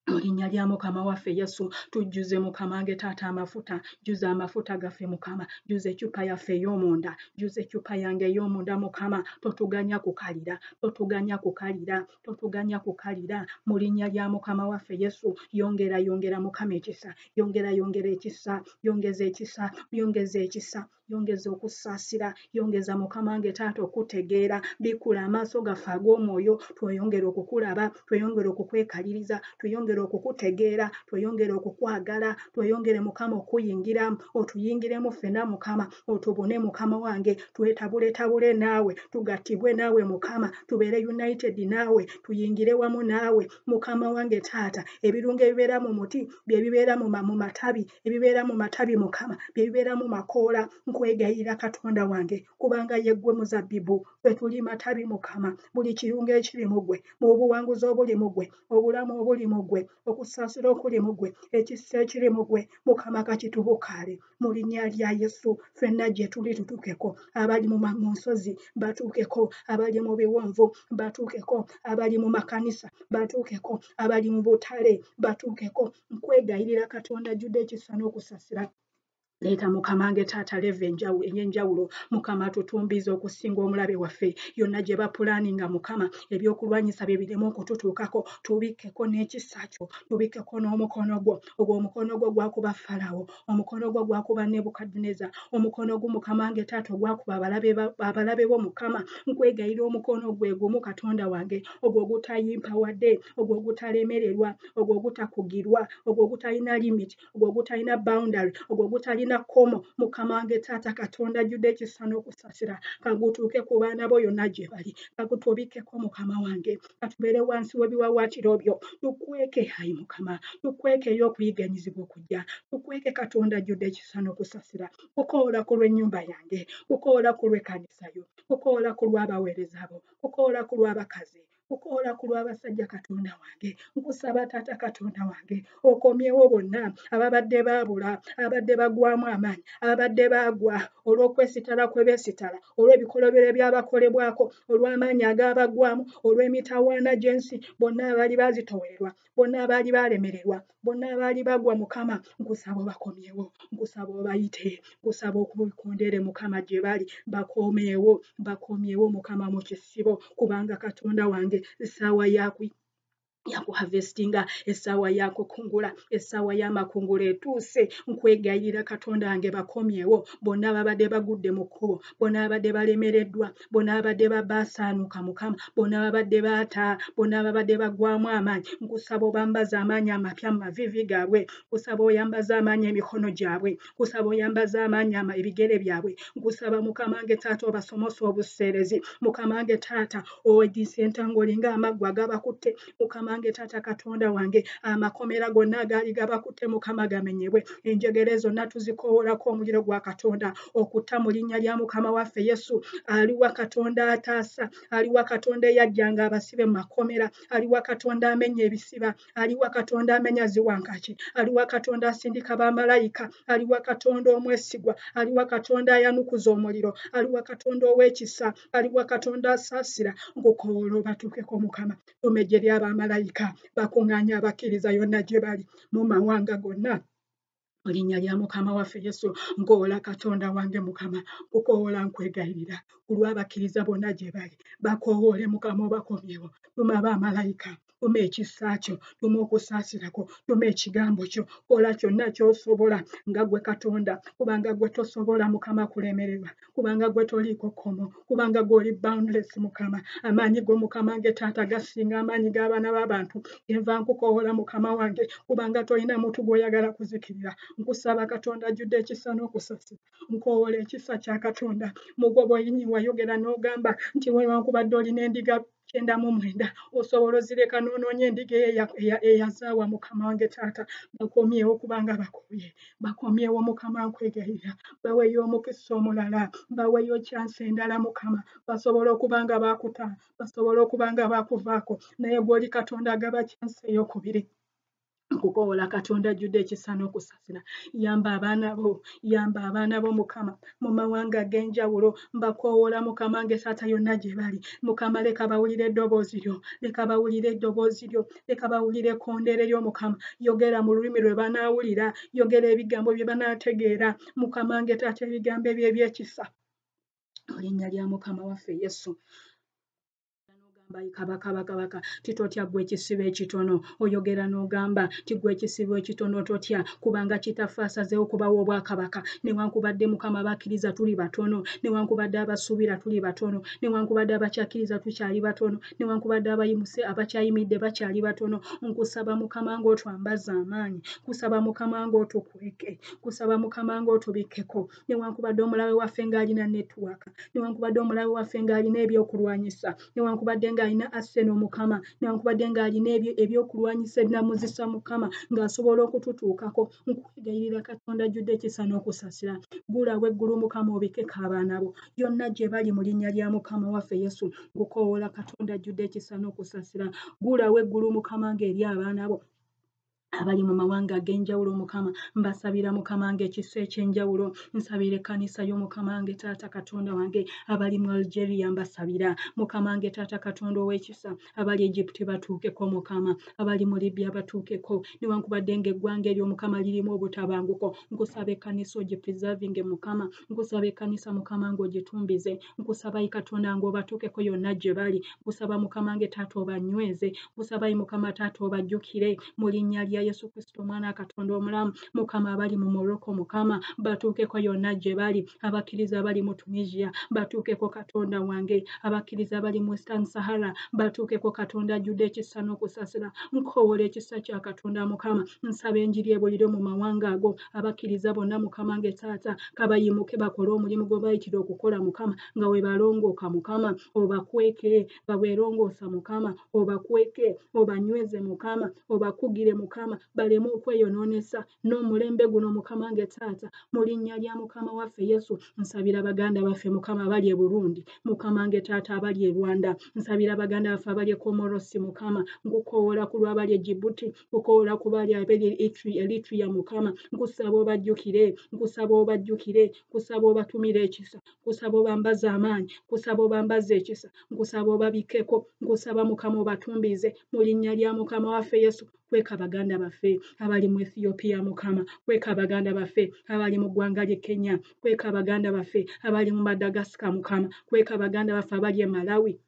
Mu linnya lya Mukama waffe Yesu, tujjuze Mukama wange Taata amafuta, jjuza amafuta gaffe Mukama, jjuza eccupa yaffe ey'omunda, jjuza eccupa yange ey'omunda Mukama, totuganya kukalira, totuganya kukalira, totuganya kukalira. Mu linnya lya Mukama waffe Yesu, yongera Mukama ekisa, yongera ekisa, yongeza ekisa, yongeza ekisa, yongeza okusaasira, yongeza Mukama wange Taata okutegeera, bikula amaaso gaffe ag'omwoyo, tweyongere okukulaba, tweyongere okukwekaliriza, tweyongere okukutegeera, tweyongere okukwagala, tweyongere Mukama okuyingira, otuyingiremu ffenna Mukama, otubune Mukama wange, twetabule naawe, tugattibwe naawe Mukama, tubeere united naawe, tuyingire wamu naawe Mukama wange Taata. Ebirungo ebibeera mu muti bye bibeera mu matabi, ebibeera mu matabi Mukama bye bibeera mu makoola. Nkwegayirira Katonda wange kubanga yeggwe muzabbibu ffe tuli matabi Mukama. Buli kirungo ekiri mu ggwe, mu buwanguzi obuli mu ggwe, obulamu obuli mu ggwe, okusaasira okuli mu ggwe, ekisa ekiri mu ggwe, Mukama kakitubukaale mu linnya lya Yesu. Ffenna gye tuli tutuukeko, abali mu nsozi batuukeko, abali mu biwonvu batuukeko, abali mu makanisa batuukeko, abali mu butale batuukeko. Nkwegayirira Katonda ajjudde ekisa n'okusasira. Leeta Mukama wange Taata leva ey'enjawulo Mukama tutumbize okusinga omulabe waffe yonna gye bapulaaninga Mukama ebyokulwanyisa bye biremu okututuukako tubikkeko n'ekisa kyo, tubikkeko n'omukono gwo. Ogwo omukono gwo gwakuba Falawo, omukono gwo gwakuba Nebukadneza, omukono gwo Mukama wange Taata ogwakuba abalabe bo Mukama. Nkwegayirira omukono gwe gumu Katonda wange, ogwo ogutayimpawadde, ogwo ogutalemererwa, ogwo ogutakugirwa, ogwo ogutalina limit, ogwo ogutalina boundary, ogwo ogutalina komo. Mukama wange Taata Katonda ajjudde ekisa n'okusasira kagutuuke ku baana bo yonna gye bali, kagutubikkeko Mukama wange, katubeere wansi w'ebiwawaatiro byo. Tukweke ayi Mukama, tukwekeyo okuyiganyizibwa okujja, tukweke Katonda ajjudde ekisa n'okusasira. Kukoola ku lw'ennyumba yange, kukoola ku lw'ekkanisa yo, kukoola ku lw'abaweereza bo, kukoola ku lw'abakazi, kukoola ku lw'abasajja Katonda wange. Nkusaba Taata Katonda wange okomyewo bonna ababadde baabula, abadde bagwamu amaanyi, abadde baagwa olw'okwesitala kwe beesitala, olw'ebikolobero ebyabakolebwako, olw'amaanyi agabagwamu, olw'emitawaana gy'ensi, bonna abaali baazitowererwa, bonna abaali baalemererwa, bonna abaali bagwa Mukama, nkusaba obakomyewo, nkusaba obayite, nkusaba okubikondere Mukama gye bali, bakomyewo Mukama mu kisibo, kubanga Katonda wange essaawa yakuharvestinga, essaawa yakukungula, essaawa y'amakungula etuuse. Nkwegayirira Katonda wange bakomyewo bonna ababadde bagudde mu kkubo, bonna ababadde balemereddwa, bonna ababadde baasaanuka Mukama, bonna ababadde baata, bonna ababadde bagwamu amaanyi. Nkusaba obambaze amaanyi amapya mu maviivi gaabwe, nkusaba oyambaze amaanyi emikono gyabwe, nkusaba oyambaze amaanyi ebigere byabwe, nkusaba Mukama wange Taata obasomose obuseerezi, Mukama wange Taata oweddiise entangoli ng'amaggwa agabakutte, Mukama wange Taata Katonda wange amakomera gonna agaali gabakutte Mukama gamenyebwe, enjegere zonna tuzikoowolako omuliro gwa Katonda okutta mu linnya lya Mukama waffe Yesu. Aliwa Katonda ataasa, aliwa Katonda eyajjanga abasibe mu makomera, aliwa Katonda amenya ebisiba, aliwa Katonda amenya ziwankaki, aliwa Katonda asindika bamalayika, aliwa Katonda omwesigwa, aliwa Katonda ayanukuza omuliro, aliwa Katonda ow'ekisa, aliwa Katonda asaasira. Nkukoola obatuukeko Mukama, tumejje ly'abamalayika bakuŋŋaanye abakkiriza yonna gye bali mu mawanga gonna mu linnya lya Mukama waffe Yesu. Nkoola Katonda wange Mukama, nkukoola nkwegayirira ku lw'abakkiriza bonna gye bali, bakoowoole Mukama obakomyewo. Tuma abamalayika, tuma ekisa kyo, tuma okusaasirako, tuma ekigambo kyo, kola kyonna ky'osobola nga gwe Katonda, kubanga gwe tosobola Mukama kulemererwa, kubanga gwe toliiko kkomo, kubanga gwe oli boundless Mukama. Amaanyi go Mukama wange Taata gasinga amaanyi g'abaana b'abantu. Enva nkukoola Mukama wange, kubanga tolina muntu gw'oyagala kuzikirira. Nkusaba Katonda ajjudde ekisa n'okusasira. Nkoowola ekisa kya Katonda. Mugobo wayogera n'ogamba nti newankubadde olina endiga 99 osobola ozireka n'onoonya endiga eyazaawa Mukama wange Taata. Bakomyewo kubanga bakooye, bakomyewo Mukama nkwegayirira, baweeyo omukisa omulala, baweeyo chance endala Mukama, basobole okuba nga baakuta, basobole okuba nga baakuvaako, naye gw'oli Katonda agaba chance ey'okubiri. Nkukoola Katonda ajjudde ekisa n'okusasira. Yamba abaana bo Mukama mu mawanga ag'enjawulo, mbakoowola Mukama wange Taata yonna gye bali. Mukama leka bawulire eddoboozi lyo, leka bawulire eddoboozi lyo, leka bawulire ekkondeere lyo Mukama. Yogera mu lulimi lwe banaawulira, yogera ebigambo bye banaategeera. Mukama wange Taata ebigambo ebyo ebyekisa mu linnya lya Mukama waffe Yesu. Kabaka titotya gwe ekisibo ekitono, oyogera n'ogamba ti gwe ekisibo ekitono totya, kubanga kitaffe asazeewo okubawa obwakabaka. Newankubadde Mukama abakkiriza tuli batono, newankubadde abasuubira tuli batono, newankubadde abakyakkiriza tukyali batono, newankubadde abayimuse abakyayimidde bakyali batono. Nkusaba Mukama ng'otwambaza amaanyi, kusaba Mukama ng'otukweke, kusaba Mukama ng'otubikkeko, newankubadde omulabe waffe ng'alina network, newankubadde omulabe waffe ng'alina ebyokulwanyisa, newankubadde ng'alina Arsenal Mukama, newankubadde ng'alina ebyokulwanyisa ebinamuzisa Mukama ng'asobola okututuukako. Nkwegayirira Katonda ajjudde ekisa n'okusasira, gulawo eggulu Mukama obikeko abaana bo yonna gye bali mu linnya lya Mukama waffe Yesu. Ngukoowoola Katonda ajjudde ekisa n'okusasira, gulawo eggulu Mukama ng'eri abaana bo abali mu mawanga ag'enjawulo Mukama. Mbasabira Mukama ng'ekisa eky'enjawulo. Nsabira ekkanisa y'Omukama wange Taata Katonda wange abali mu Algeria, mbasabira Mukama wange Taata Katonda ow'ekisa, abali Egypt batuukeko Mukama, abali mu Libya batuukeko, newankubadde ng'eggwanga eryo Mukama lirimu obutabanguko. Nkusaba ekkanisa ogipreservinge Mukama, nkusaba ekkanisa Mukama ng'ogitumbize, nkusaba yi Katonda ng'obatuukeko yonna gye bali, nkusaba Mukama wange Taata obanyweze, nkusaba yi Mukama Taata obajjukire mu linnya lya Yesu Kristo Omwana Katonda omulamu. Mukama abali mu Morocco Mukama batuukeko yonna gye bali, abakkiriza abali mu Tunisia batuukeko Katonda wange, abakkiriza abali mu Western Sahara batuukeko Katonda ajjudde ekisa n'okusasira. Nkoowoola ekisa kya Katonda Mukama, nsaba enjiri ebulire mu mawanga ago, abakkiriza bonna Mukama nge Taata kabayimuke bakole omulimu gwe bayitira okukola Mukama, nga we balongooka Mukama obakweke, nga weerongoosa Mukama obakweke, obanyweze Mukama, obakugire Mukama, baleme okweyonoonesa n'omulembe guno Mukama nge Taata, mu linnya lya Mukama waffe Yesu. Nsabira baganda baffe Mukama abali e Burundi Mukama nge Taata, abali e Rwanda, nsabira baganda baffe abali e Komorosi Mukama, nkukoowoola ku lw'abali e Djibouti, nkukoowoola ku bali abali Eritrea Mukama, nkusaba obajjukire, nkusaba obajjukire, nkusaba obatumire ekisa, nkusaba obambaze amaanyi, nkusaba obambaze ekisa, nkusaba obabikkeko, nkusaba Mukama obatumbize mu linnya lya Mukama waffe Yesu. Kweka baganda baffe abali mu Ethiopia Mukama, kweka baganda baffe abali mu ggwanga ly'e Kenya, kweka baganda baffe abali mu Madagascar Mukama, kweka baganda baffe abali e Malawi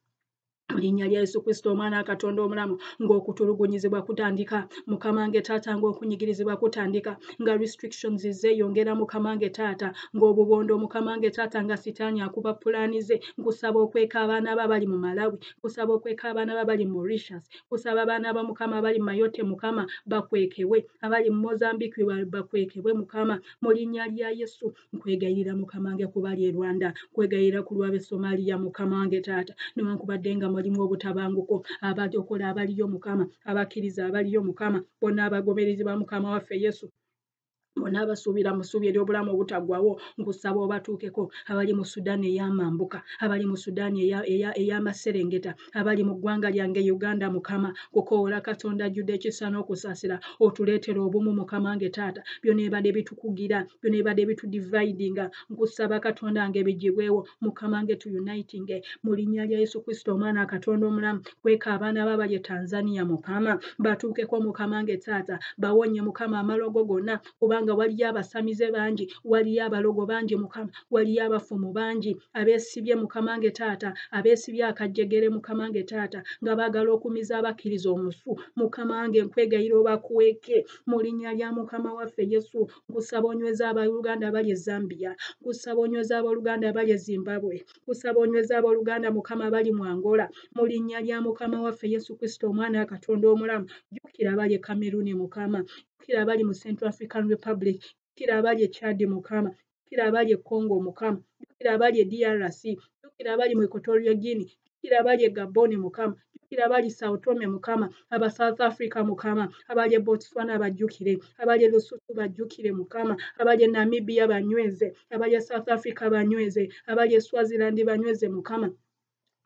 mu linnya lya Yesu Kristo Omwana Katonda omulamu. Ng'okutulugunyizibwa kutandika Mukama nge Taata, ng'okunyigirizibwa kutandika, nga restrictions zeeyongera Mukama nge Taata, ng'obubondo Mukama nge Taata, nga sitaani akuba pulaani ze. Nkusaba okweka abaana bo abali mu Malawi, nkusaba okweka abaana bo abali mu Mauritius, nkusaba abaana ba Mukama abali mu Mayotte Mukama bakwekewe, abali mu Mozambique bakwekebwe Mukama mu linnya lya Yesu. Nkwegayirira Mukama nge ku bali e Rwanda, nkwegayirira ku lw'ab'e Somalia Mukama nge Taata, newankubadde nga mulimu obutabanguko, abajokola abaliyo Mukama, abakkiriza abaliyo Mukama, bonna abagoberezi ba Mukama waffe Yesu, bonna abasuubira mu ssuubi ery'obulamu obutaggwawo, nkusaba obatuukeko, abali mu Sudaani ey'amambuka, abali mu Sudaani ey'amaserengeta, abali mu ggwanga lyange Uganda Mukama, kukoowoola Katonda ajjudde ekisa n'okusaasira, otuleetera obumu Mukama nge Taata, byonna ebadde bitukugira, byonna ebadde bitudividinga, nkusaba Katonda nge bigibwewo Mukama nge tuyunitinge mu linnya lya Yesu Kristo Omwana Katonda omulamu. Kweka abaana babali e Tanzania Mukama batuukeko Mukama nge Taata, bawonye Mukama amalogo gonna, kubanga waliyo abasamize bangi, waliyo abalogo bangi Mukama, waliyo abafumu bangi abeesibye Mukama nge Taata, abeesibye akajjegere Mukama nge Taata, nga baagala okumiza abakkiriza omusu Mukama wange. Nkwegayira obakweke mu linnya lya Mukama waffe Yesu. Nkusaba onyweze abooluganda abali e Zambia, nkusaba onyweze abooluganda abali e Zimbabwe, nkusaba onyweze abooluganda Mukama abali mu Angola mu linnya lya Mukama waffe Yesu Kristo Omwana Katonda omulamu. Jjukira abali e Cameroon Mukama, jjukira abali mu Central African Republic, jjukira abali e Chad Mukama, jjukira abali e Congo Mukama, jjukira abali e DRC, jjukira abali mu Equatorial Guinea, jjukira abali e Gabon Mukama, jjukira abali Sao Tome Mukama, aba South Africa Mukama, abali e Botswana bajjukire, abali e Lesotho bajjukire Mukama, abali e Namibia banyweze, abali e South Africa banyweze, abali e Swaziland banyweze Mukama.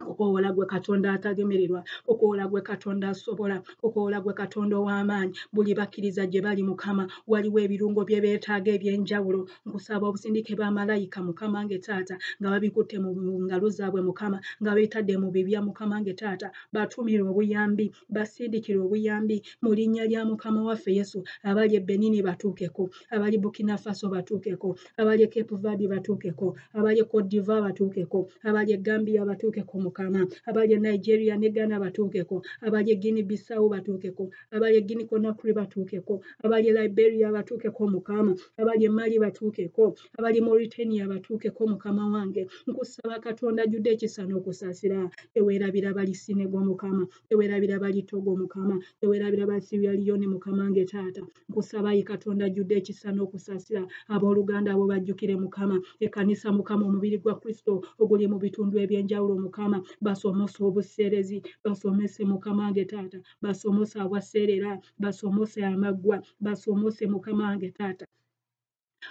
Okukoowoola gwe Katonda atagemererwa, okukoowoola gwe Katonda asobola, okukoowoola gwe Katonda ow'amaanyi, buli bakkiriza gye bali Mukama, waliwo ebirungo bye beetaaga eby'enjawulo. Nkusaba obusindike b'amalayika Mukama nge Taata, nga babikutte mu ngalo zaabwe Mukama, nga beetadde mu bibya Mukama nge Taata, batumire obuyambi, basindikire obuyambi mu linnya lya Mukama waffe Yesu. Abali e Benin batuukeko, abali Burkina Faso batuukeko, abali e Cape Verde batuukeko, abali e Cote d'Ivoire batuukeko, abali e Gambia batuukeko Mukama, abali e Nigeria ne Ghana batuukeko, abali e Guinea Bissau batuukeko, abali e Guinea Conakry batuukeko, abali e Liberia batuukeko Mukama, abali e Mali batuukeko, abali e Mauritania batuukeko Mukama wange. Nkusaba Katonda ajjudde ekisa n'okusaasira, teweerabira bali Senegal Mukama, teweerabira bali Togo Mukama, teweerabira bali Sierra Leone Mukama nge Taata. Nkusaba yi Katonda ajjudde ekisa n'okusaasira, abooluganda abo bajjukire Mukama, ekkanisa Mukama, omubiri gwa Kristo oguli mu bitundu eby'enjawulo Mukama, basomose obuseerezi, basomese Mukama wange Taata, basomose awaserera, basomose amaggwa, basomose Mukama wange Taata.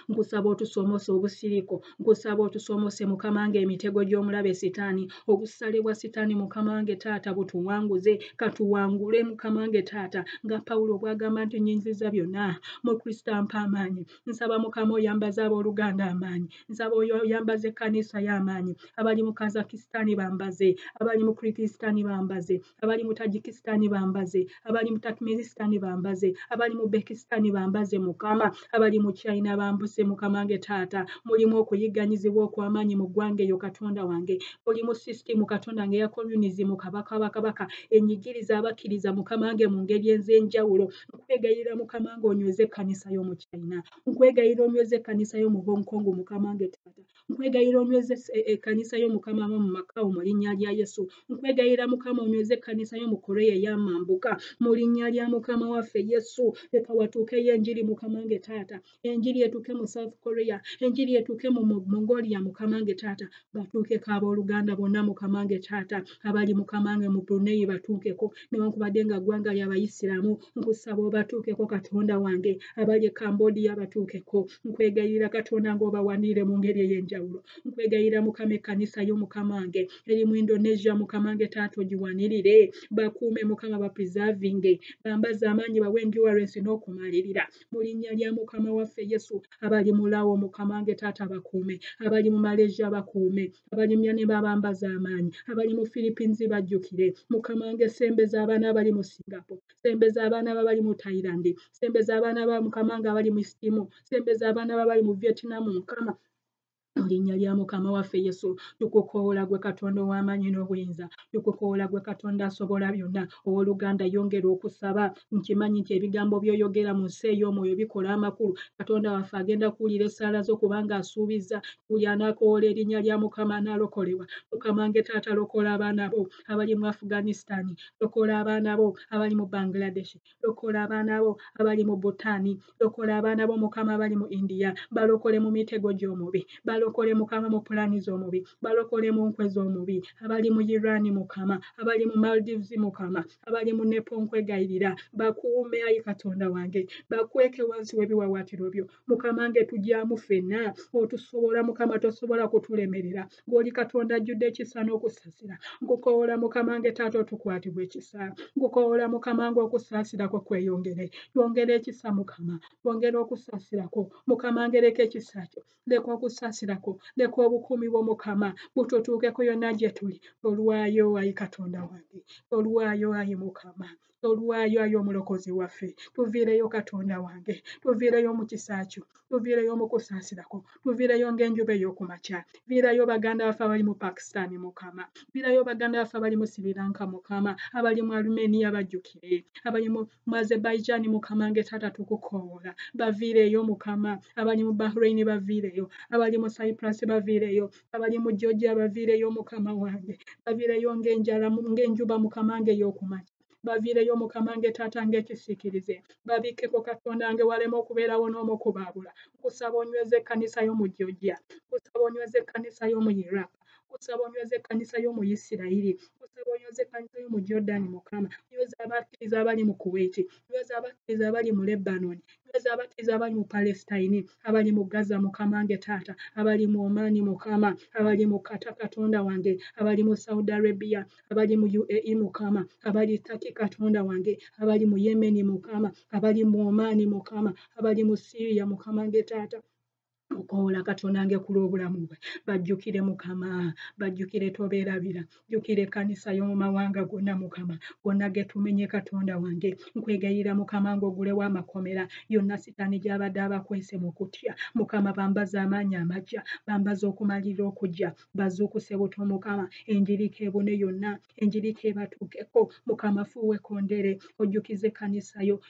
Nkusaba otusomose obusiriko, nkusaba otusomose Mukama wange emitego gy'omulabe Sitaani, obusalibwa Sitaani Mukama wange Taata butuwanguze, katuwangule Mukama wange Taata, nga Pawulo bw'agamba nti nnyinziza byonna mu Kristo ampa amaanyi. Nsaba Mukama oyambaze abooluganda amaanyi, nsaba oyambaze ekkanisa y'amaanyi, abali mu Kazakisitaani bambaze, abali mu Kirikisitaani bambaze, abali mu Tajikisitaani bambaze, abali mu Turkmenistan bambaze, abali mu Bekisitaani bambaze Mukama, abali mu China bambaze Mukama wange Taata. Mulimu okuyigganyizibwa okw'amaanyi mu ggwanga eyo Katonda wange, mulimu sisitimu Katonda wange eya communism kabaka enyigiriza abakkiriza Mukama wange mu ngeri ez'enjawulo. Nkwegayirira Mukama wange onyweze ekkanisa y'omu China, nkwegayirira onyweze ekkanisa y'omu Hong Kong Mukama wange Taata, nkwegayirira onyweze ekkanisa y'Omukama mu Macau mu linnya lya Yesu, nkwegayirira Mukama onyweze ekkanisa y'omu Korea ey'amambuka mu linnya lya Mukama waffe Yesu. Leka watuukeyo enjiri Mukama wange Taata, enjiri etuuke mu South Korea, enjiri etuuke mu Mongolia Mukama wange Taata, batuukeko abooluganda bonna Mukama wange Taata, abali Mukama wange mu Brunei batuukeko, newankubadde nga ggwanga ly'Abayisiraamu, nkusaba obatuukeko Katonda wange, abali e Cambodia batuukeko. Nkwegayirira Katonda ng'obawanirire mu ngeri ey'enjawulo, nkwegayirira Mukama ekkanisa y'Omukama wange eri mu Indonesia Mukama wange Taata ogiwanirire, bakuume Mukama bapreservinge, bambaze amaanyi bawe endurance n'okumalirira mu linnya lya Mukama waffe Yesu. Abali mu Lawo Mukama wange Taata bakuume, abali mu Malaysia bakuume, abali mu Myanmar bambaze amaanyi, abali mu Philippines bajjukire Mukama wange, sembeza abaana abali mu Singapore, sembeza abaana abali mu Thailand, sembeza abaana ba Mukama wange abali mu Istimo, sembeza abaana abali mu Vietnam Mukama mu linnya lya Mukama waffe Yesu. Tukukoola gwe Katonda ow'amaanyi n'obuyinza, tukukoola gwe Katonda asobola byonna. Owooluganda yongera okusaba, nkimanyi nti ebigambo by'oyogera mu nsi ey'omwoyo bikola amakulu. Katonda waffe agenda kuwulira essaala zo kubanga asuubiza buli anaakoola erinnya lya Mukama anaalokolebwa. Mukama wange Taata lokola abaana bo abali mu Afghanistan, lokola abaana bo abali mu Bangladesh, lokola abaana bo abali mu Bhutan, lokola abaana bo Mukama abali mu India, balokole mu mitego gy'omubi, balokole Mukama mu pulaani z'omubi, balokole mu nkwe z'omubi, abali mu Iran Mukama, abali mu Maldives Mukama, abali mu Nepal nkwegayirira, bakuume ayi Katonda wange, bakweke wansi w'ebiwawaatiro byo. Mukama wange tujyamu ffenna, otusobola Mukama, tosobola kutulemerera, ng'oli Katonda ajjudde ekisa n'okusaasira. Nkukoola Mukama wange Taata otukwatibwe ekisa, nkukoola Mukama wange okusaasirako kweyongere, yongera ekisa Mukama, yongera okusaasirako Mukama wange, leka ekisa kyo, leka okusaasirako, leka obukuumi bwo Mukama bututuukeko yonna gye tuli. Olwayo ayi Katonda wange, olwayo ayi Mukama, olwayo ayi omulokozi waffe, tuviireyo Katonda wange, tuviireyo mu kisa kyo, tuviireyo mu kusaasirako, tuviireyo ng'enjuba ey'okumakya, viirayo baganda baffe abali mu Pakistan Mukama, viirayo baganda baffe abali mu Sri Lanka Mukama, abali mu Armenia bajjukire, abali mu Azerbaijan Mukama wange Taata tukukoola, baviireyo Mukama, abali mu Bahrain baviireyo, abali mu Cyprus baviireyo, abali mu Georgia baviireyo Mukama wange, baviireyo ng'enjuba Mukama wange ey'okumakya, baviireyo Mukama wange Taata ng'ekisiikirize, babikkeko Katonda wange waleme okubeerawo n'omu kubaabula. Nkusaba onyweze ekkanisa y'omu Georgia, nkusaba onyweze ekkanisa y'omu Iraq, nkusaba onyweze ekkanisa y'omu Isirayiri, nkusaba onyweze ekkanisa y'omu Jordan Mukama, nyweza abakkiriza abali mu Kuwait, nyweza abakkiriza abali mu Lebanon, nyweza abakkiriza abali mu Palestine, abali mu Gaza Mukama wange Taata, abali mu Oman Mukama, abali mu Qatar Katonda wange, abali mu Saudi Arabia, abali mu UAE Mukama, abali Turkey Katonda wange, abali mu Yemen Mukama, abali mu Oman Mukama, abali mu Syria Mukama wange Taata. Okoola Katonda wange ku lw'obulamu bwe, bajjukire Mukama, bajjukire tobeerabira, jjukira ekkanisa y'omu mawanga gonna Mukama, gonna ge tumenye Katonda wange. Nkwegayirira Mukama ng'ogulewo amakomera yonna Sitaani gy'abadde abakwese mu kutya. Mukama bambaze amaanyi amaggya, bambaze okumalirira okujja, bazuukuse buto Mukama, enjiriko ebune yonna, enjiriko ebatuukeko Mukama, fuuwe kondere, ojjukize ekkanisa yo,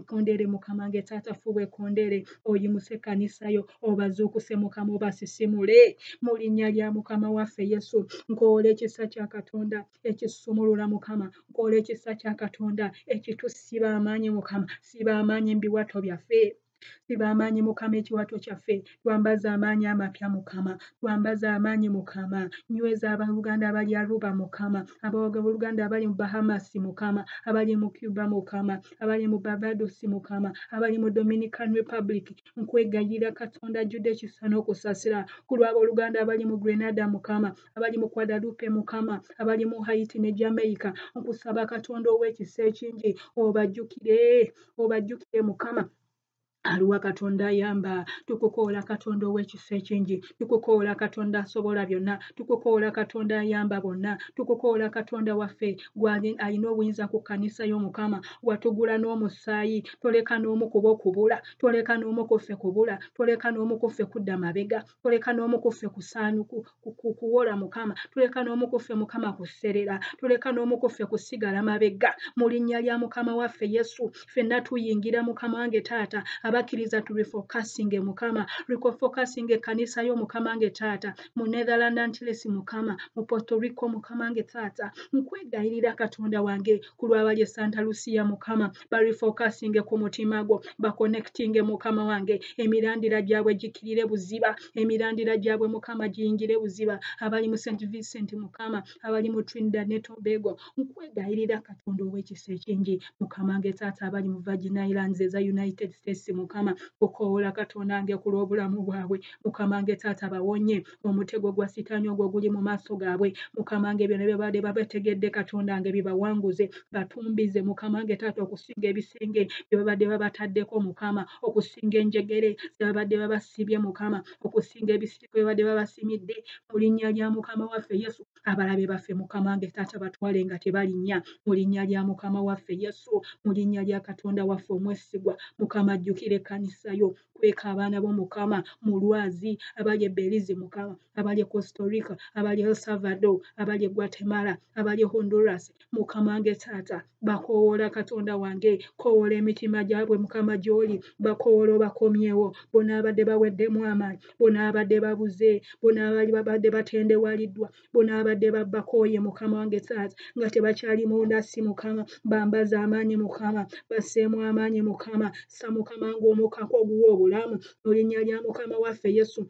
kondere Mukama wange Taata, fuuwe kondere, oyimuse ekkanisa yo, bazuukuse Mukama obasisimule mu linnya lya Mukama waffe Yesu. Nkoola ekisa kya Katonda ekisumulula Mukama, nkoola ekisa kya Katonda ekitusiba amaanyi Mukama, siba amaanyi mu biwato byaffe, Siba amaanyi Mukama ekiwato kyaffe, twambaza amaanyi amapya Mukama, twambaza amaanyi Mukama, nyweza abooluganda abali Aruba Mukama, abooluganda abali mu Bahamas Mukama, abali mu Cuba Mukama, abali mu Barbados Mukama, abali mu Dominican Republic, nkwegayirira Katonda ajjudde ekisa n'okusaasira ku lw'abooluganda abali mu Grenada Mukama, abali mu Guadeloupe Mukama, abali mu Haiti ne Jamaica, nkusaba Katonda ow'ekisa ekingi obajjukire Mukama. Aluwa Katonda ayamba, tukukoola Katonda ow'ekisa ekingi, tukukoola Katonda asobola byonna, tukukoola Katonda ayamba bonna, tukukoola Katonda waffe alina obuyinza ku kkanisa yo Mukama, watugula n'omusaayi, toleka n'omu ku bo kubula, toleka n'omu ku ffe kubula, toleka n'omu ku ffe kudda mabega, toleka n'omu ku ffe kuwola Mukama, toleka n'omu ku ffe Mukama kuserera, toleka n'omu ku ffe kusigala mabega, mu linnya lya Mukama waffe Yesu, ffenna tuyingira Mukama wange Taata, abakkiriza tu refocusing Mukama, refocusing ekkanisa yo Mukama wange Taata, mu Netherland Antilles Mukama, mu Puerto Rico Mukama wange Taata, nkwegayirira Katonda wange ku lw'abali Santa Lucia Mukama, barefocusing ku mutima gwo, baconnecting Mukama wange, emirandira gyabwe gikirire buziba, emirandira gyabwe Mukama giyingire buziba, abali mu St. Vincent Mukama, abali mu Trinidad ne Tobago, nkwegayirira Katonda ow'ekisa ekingi, Mukama wange Taata, abali mu Virgin Islands eza United States Mukama, okoola Katonda wange ku lw'obulamu bwabwe, Mukama wange Taata bawonye omutego gwa sitaani ogwo guli mu maaso gaabwe, Mukama wange byonna bye babadde babategedde Katonda wange bibawanguze, batumbize Mukama wange Taata okusinga ebisenge bye babadde babataddeko Mukama, okusinga enjegere ze babadde babasibye Mukama, okusinga ebisiko bye babadde babasimidde, mu linnya lya Mukama waffe Yesu, abalabe baffe Mukama wange Taata batwale nga tebalinnya, mu linnya lya Mukama waffe Yesu, mu linnya lya Katonda waffe omwesigwa, Mukama ajjukire ekkanisa yo, kweka abaana bo Mukama mu Lwazi, abali e Belize Mukama, abali e Costa Rica, abali El Salvador, abali e Guatemala, abali e Honduras, Mukama wange Taata, bakoowola Katonda wange, koowoola emitima gyabwe Mukama gy'oli, bakoowola obakomyewo, bonna abadde baweddemu amaanyi, bonna abadde babuze, bonna abadde batendewaliddwa, bonna abadde bakooye Mukama wange Taata, nga tebakyali mundasi Mukama, bambaza amaanyi Mukama, basseemu amaanyi Mukama, sa Mukama ng'omukako oguwa obulamu, mu linnya lya Mukama waffe Yesu.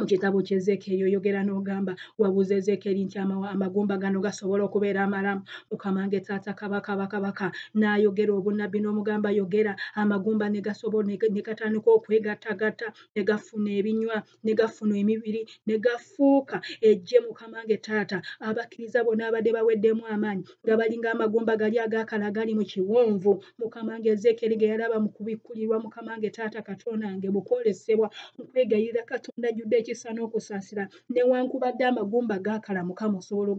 Mu kitabo ky'Ezeekeri oyogera n'ogamba, wabuuza Ezeekeri nti amagumba gano gasobola okubeera amalamu, Mukama wange Taata kabaka n'ayogera obunnabbi n'omugamba yogera, amagumba ne gasobola ne gatandika okwegattagatta, ne gafuna ebinywa, ne gafuna emibiri, ne gafuuka ejje Mukama wange Taata, abakkiriza bonna abadde baweddemu amaanyi, nga balinga amagumba gali agaakala gali mu kiwonvu, Mukama wange Ezeekeri ge yalaba mu kubikkulirwa Mukama wange Taata Katonda wange mu kwolesebwa, nkwegayirira Katonda ajjudde ekisa n'okusaasira, newankubadde amagumba gaakala Mukama osobola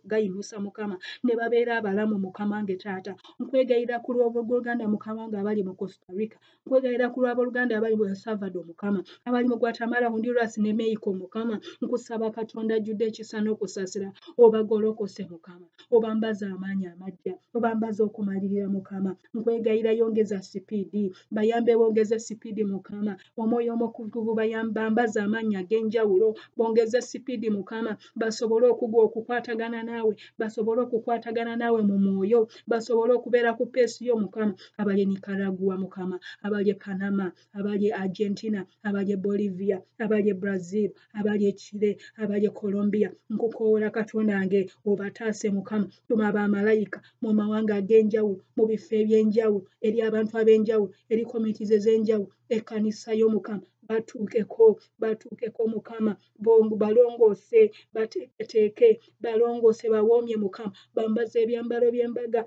gayimusa Mukama, ne babeera abalamu Mukama wange Taata, nkwegayirira ku lw'abooluganda Mukama wange abali mu Costa Rica, nkwegayirira ku lw'abooluganda abali mu El Salvador Mukama, abali mu Guatemala, Honduras ne Mexico Mukama, nkusaba Katonda ajjudde ekisa n'okusaasira, obagolokose Mukama, obambaze amaanyi amaggya, obambaze okumalirira Mukama, nkwegayirira yongeza sipiidi, bayambe bongeze sipiidi Mukama, omwoyo omukugu bambaze amaanyi ag'enjawulo, bongeze sipiidi Mukama, basobole okukwatagana naawe, basobole okukwatagana naawe mu mwoyo, basobole okubeera ku peesi yo Mukama, abali Nicaragua Mukama, abali Panama, abali Argentina, abali Bolivia, abali Brazil, abali Chile, abali Colombia, nkukoola Katonda wange obataase Mukama, tuma bamalayika mu mawanga ag'enjawulo, mu bifo eby'enjawulo, eri abantu ab'enjawulo, eri communities ez'enjawulo, ekkanisa yo Mukama, batuukeko Mukama, balongoose, bateeketeeke, balongoose bawoomye Mukama, bambaze ebyambalo by'embaga,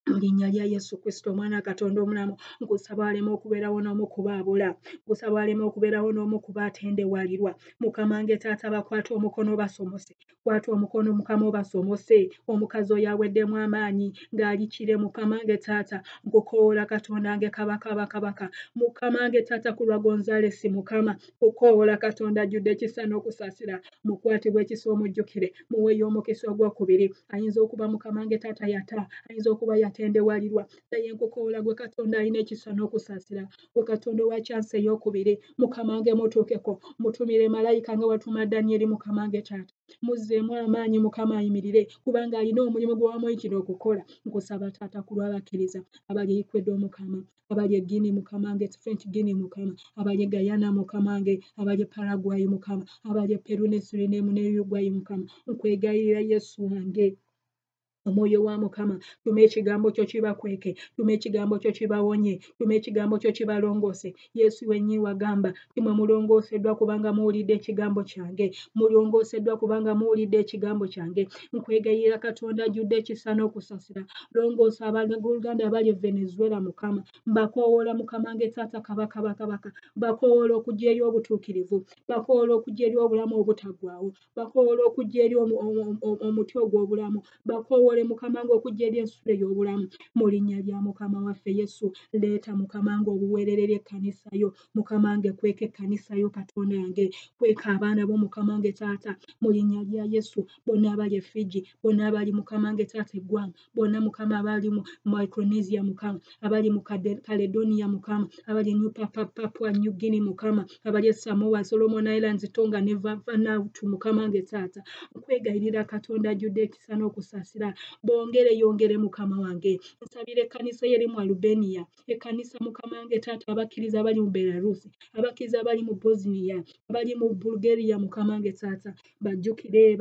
mu linnya lya Yesu Kristo omwana Katonda omulamu, nkusaba waleme okubeerawo n'omu kubaabula, nkusaba waleme okubeerawo n'omu kubaatendewalirwa, Mukama wange Taata bakwate omukono basomose, kwata omukono Mukama obasomose, omukazi oyo aweddemu amaanyi ng'alikire Mukama wange Taata, nkukoola Katonda wange kabaka, Mukama wange Taata ku lwa Gonzales Mukama, nkukoola Katonda ajjudde ekisa n'okusaasira, mukwatibwe ekisa omujjukire, muweeyo omukisa ogwokubiri, ayinza okuba Mukama wange Taata yata, ayinza okuba batendewalirwa naye nkukoola gwe Katonda alina ekisa n'okusaasira gwe Katonda wa chance ey'okubiri Mukama wange mutuukeko mutumire malayika nga watuma Danyeri Mukama wange Taata muzzeemu amaanyi Mukama ayimirire kubanga alina omulimu gwe wamuyitira okukola nkusaba Taata ku lw'abakkiriza abali Ecuador Mukama abali e Guinea Mukama wange French Guinea Mukama abali Guyana Mukama wange abali Paraguay Mukama abali Peru ne Suriname ne Uruguay Mukama nkwegayirira Yesu wange omwoyo wa Mukama tume ekigambo kyo kibakweke tume ekigambo kyo kibawonye tume ekigambo kyo kibalongoose Yesu wenyi wagamba timwe mulongooseddwa kubanga muwulidde ekigambo kyange mulongooseddwa kubanga muwulidde ekigambo kyange nkwegayirira Katonda ajjudde ekisa n'okusasira longoosa abooluganda abali Venezuela Mukama mbakoowoola Mukama wange Taata kabaka bakoowoola okujja eri obutuukirivu bakoowoola okujja eri obulamu obutaggwaawo bakoowoola okujja eri omuti ogw'obulamu bakoowoola Mukama wange okujja eri ensulo ey'obulamu mu linnya lya Mukama waffe Yesu leeta Mukama wange obuweerere ekkanisa yo Mukama wange kweka ekkanisa yo Katonda yange kweka abaana bo Mukama wange Taata mu linnya lya Yesu bonna abali e Fiji bonna abali Mukama wange Taata eggwanga bonna Mukama abali mu Micronesia Mukama abali mu Caledonia Mukama abali New Papua New Guinea Mukama abali Samoa Solomon Islands Tonga ne Vanuatu Mukama wange Taata nkwegayirira Katonda ajjudde ekisa n'okusaasira yongere Mukama wange nsabire ekkanisa yeri mu Albania ekkanisa Mukama wange Taata abakkiriza abali mu Belarus abakkiriza abali mu Bosnia abali mu Bulgaria Mukama wange Taata bajjukire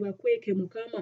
bakweke Mukama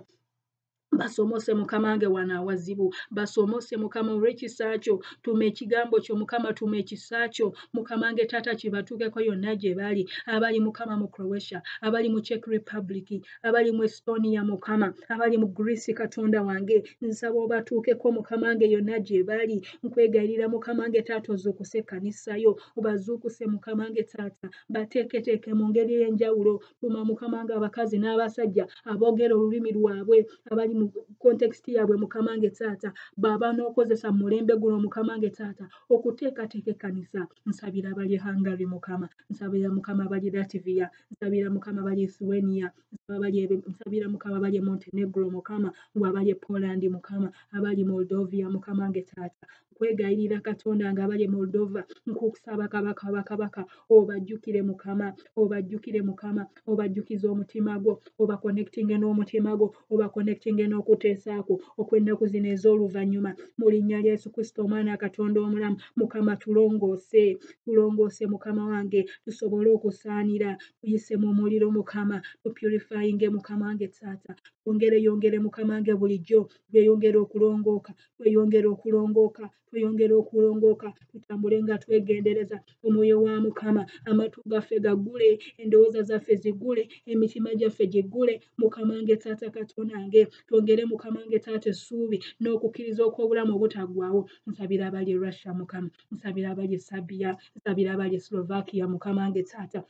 basomose Mukama wange wana awazibu basomose Mukama olw'ekisa kyo tume ekigambo kyo Mukama tume ekisa kyo Mukama wange Taata kibatuukeko yonna gye bali abali Mukama mu Croatia abali mu Czech Republic abali mu Estonia Mukama abali mu Greece Katonda wange nsaba obatuukeko Mukama wange yonna gye bali nkwegayirira Mukama wange Taata ozuukuse ekkanisa yo obazuukuse Mukama wange Taata bateeketeeke mu ngeri ey'enjawulo tuma Mukama wange abakazi n'abasajja aboogera olulimi lwabwe abali context yabwe Mukama wange Taata baba n'okozesa mu mulembe guno Mukama wange Taata okuteekateeka ekkanisa nsabira abali Hungary Mukama nsabira Mukama abali Latvia nsabira Mukama abali Lithuania nsabira Mukama abali Montenegro Mukama abali Poland Mukama abali Moldovia Mukama wange Taata kwegayirira Katonda nga abali Moldova nkusaba kabaka obajjukire Mukama obajjukize omutima gwo oba connecting n'omutima gwo oba connecting n'okuteesaako okwennaku zino ez'oluvannyuma mu linnya lya Yesu Kristo omwana Katonda omulamu Mukama tulongoose Mukama wange tusobole okusaanira tuyise mu muliro Mukama tupurifying Mukama wange Taata yongere Mukama wange bulijjo tweyongere okulongooka tutambule nga twegendereza omwoyo wa Mukama amatu gaffe gaggule endowooza zaffe ziggule emitima gyaffe giggule Mukama wange Taata Katonda wange twongere Mukama wange Taata essuubi n'okukkiriza okw'obulamu obutaggwaawo nsabira abali Russia Mukama nsabira abali Serbia nsabira abali Slovakia Mukama wange Taata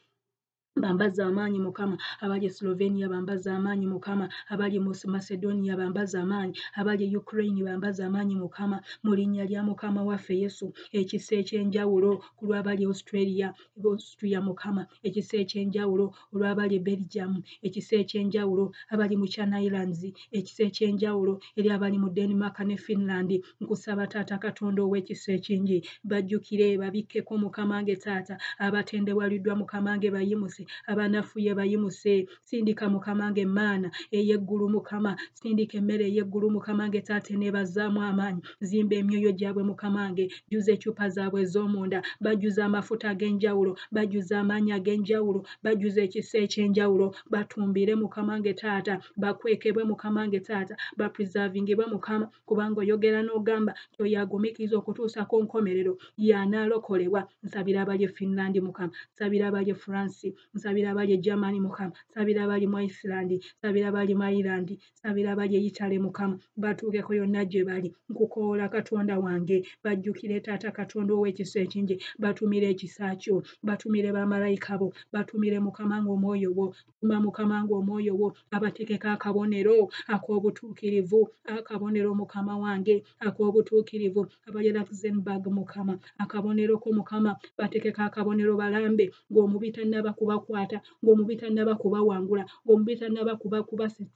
bambaza amaanyi Mukama abali Slovenia bambaza amaanyi Mukama abali Macedonia bambaza amaanyi abali Ukraine bambaza amaanyi Mukama mu linnya lya Mukama waffe Yesu ekisa ekyenjawulo ku lw'abali Austria Mukama ekisa ekyenjawulo olw'abali Belgium ekisa ekyenjawulo abali mu Channel Islands ekisa ekyenjawulo eri abali mu Denmark ne Finland nkusaba Taata Katonda ow'ekisa ekingi bajjukire babikkeko Mukama wange Taata abatendewaliddwa Mukama wange bayimuse abanafuye bayimuse sindika Mukama wange maana ey'eggulu Mukama sindika emmere ey'eggulu Mukama wange Taata nebazaamu amaanyi zimba emyoyo gyabwe Mukama wange juza ecupa zaabwe ez'omunda bajuza amafuta ag'enjawulo bajuza amaanyi ag'enjawulo bajuza ekisa ekyenjawulo batumbire Mukama wange Taata bakwekebwe Mukama wange Taata bapreservingibwe Mukama kubanga oyogera n'ogamba oyo agumikiriza okutuusa ku nkomerero y'anaalokolebwa nsabira abali Finland Mukama nsabira abali France nsabira abali Germany Mukama nsabira abali mu Iceland nsabira abali mu Ireland nsabira abali Italy Mukama batuukeko yonna gye bali nkukoola Katonda wange bajjukire Taata Katonda ow'ekisa ekingi batumire ekisa kyo batumire bamalayika bo batumire Mukama ng'omwoyo wo tuma Mukama ng'omwoyo wo abateekeko akabonero ak'obutuukirivu akabonero Mukama wange ak'obutuukirivu abali Luxembourg Mukama akabonero ko Mukama bateekeko akabonero balambe ng'omubi tannaba kubakuba kubakwata ng'omubi tannaba kubawangula ng'omubi tannaba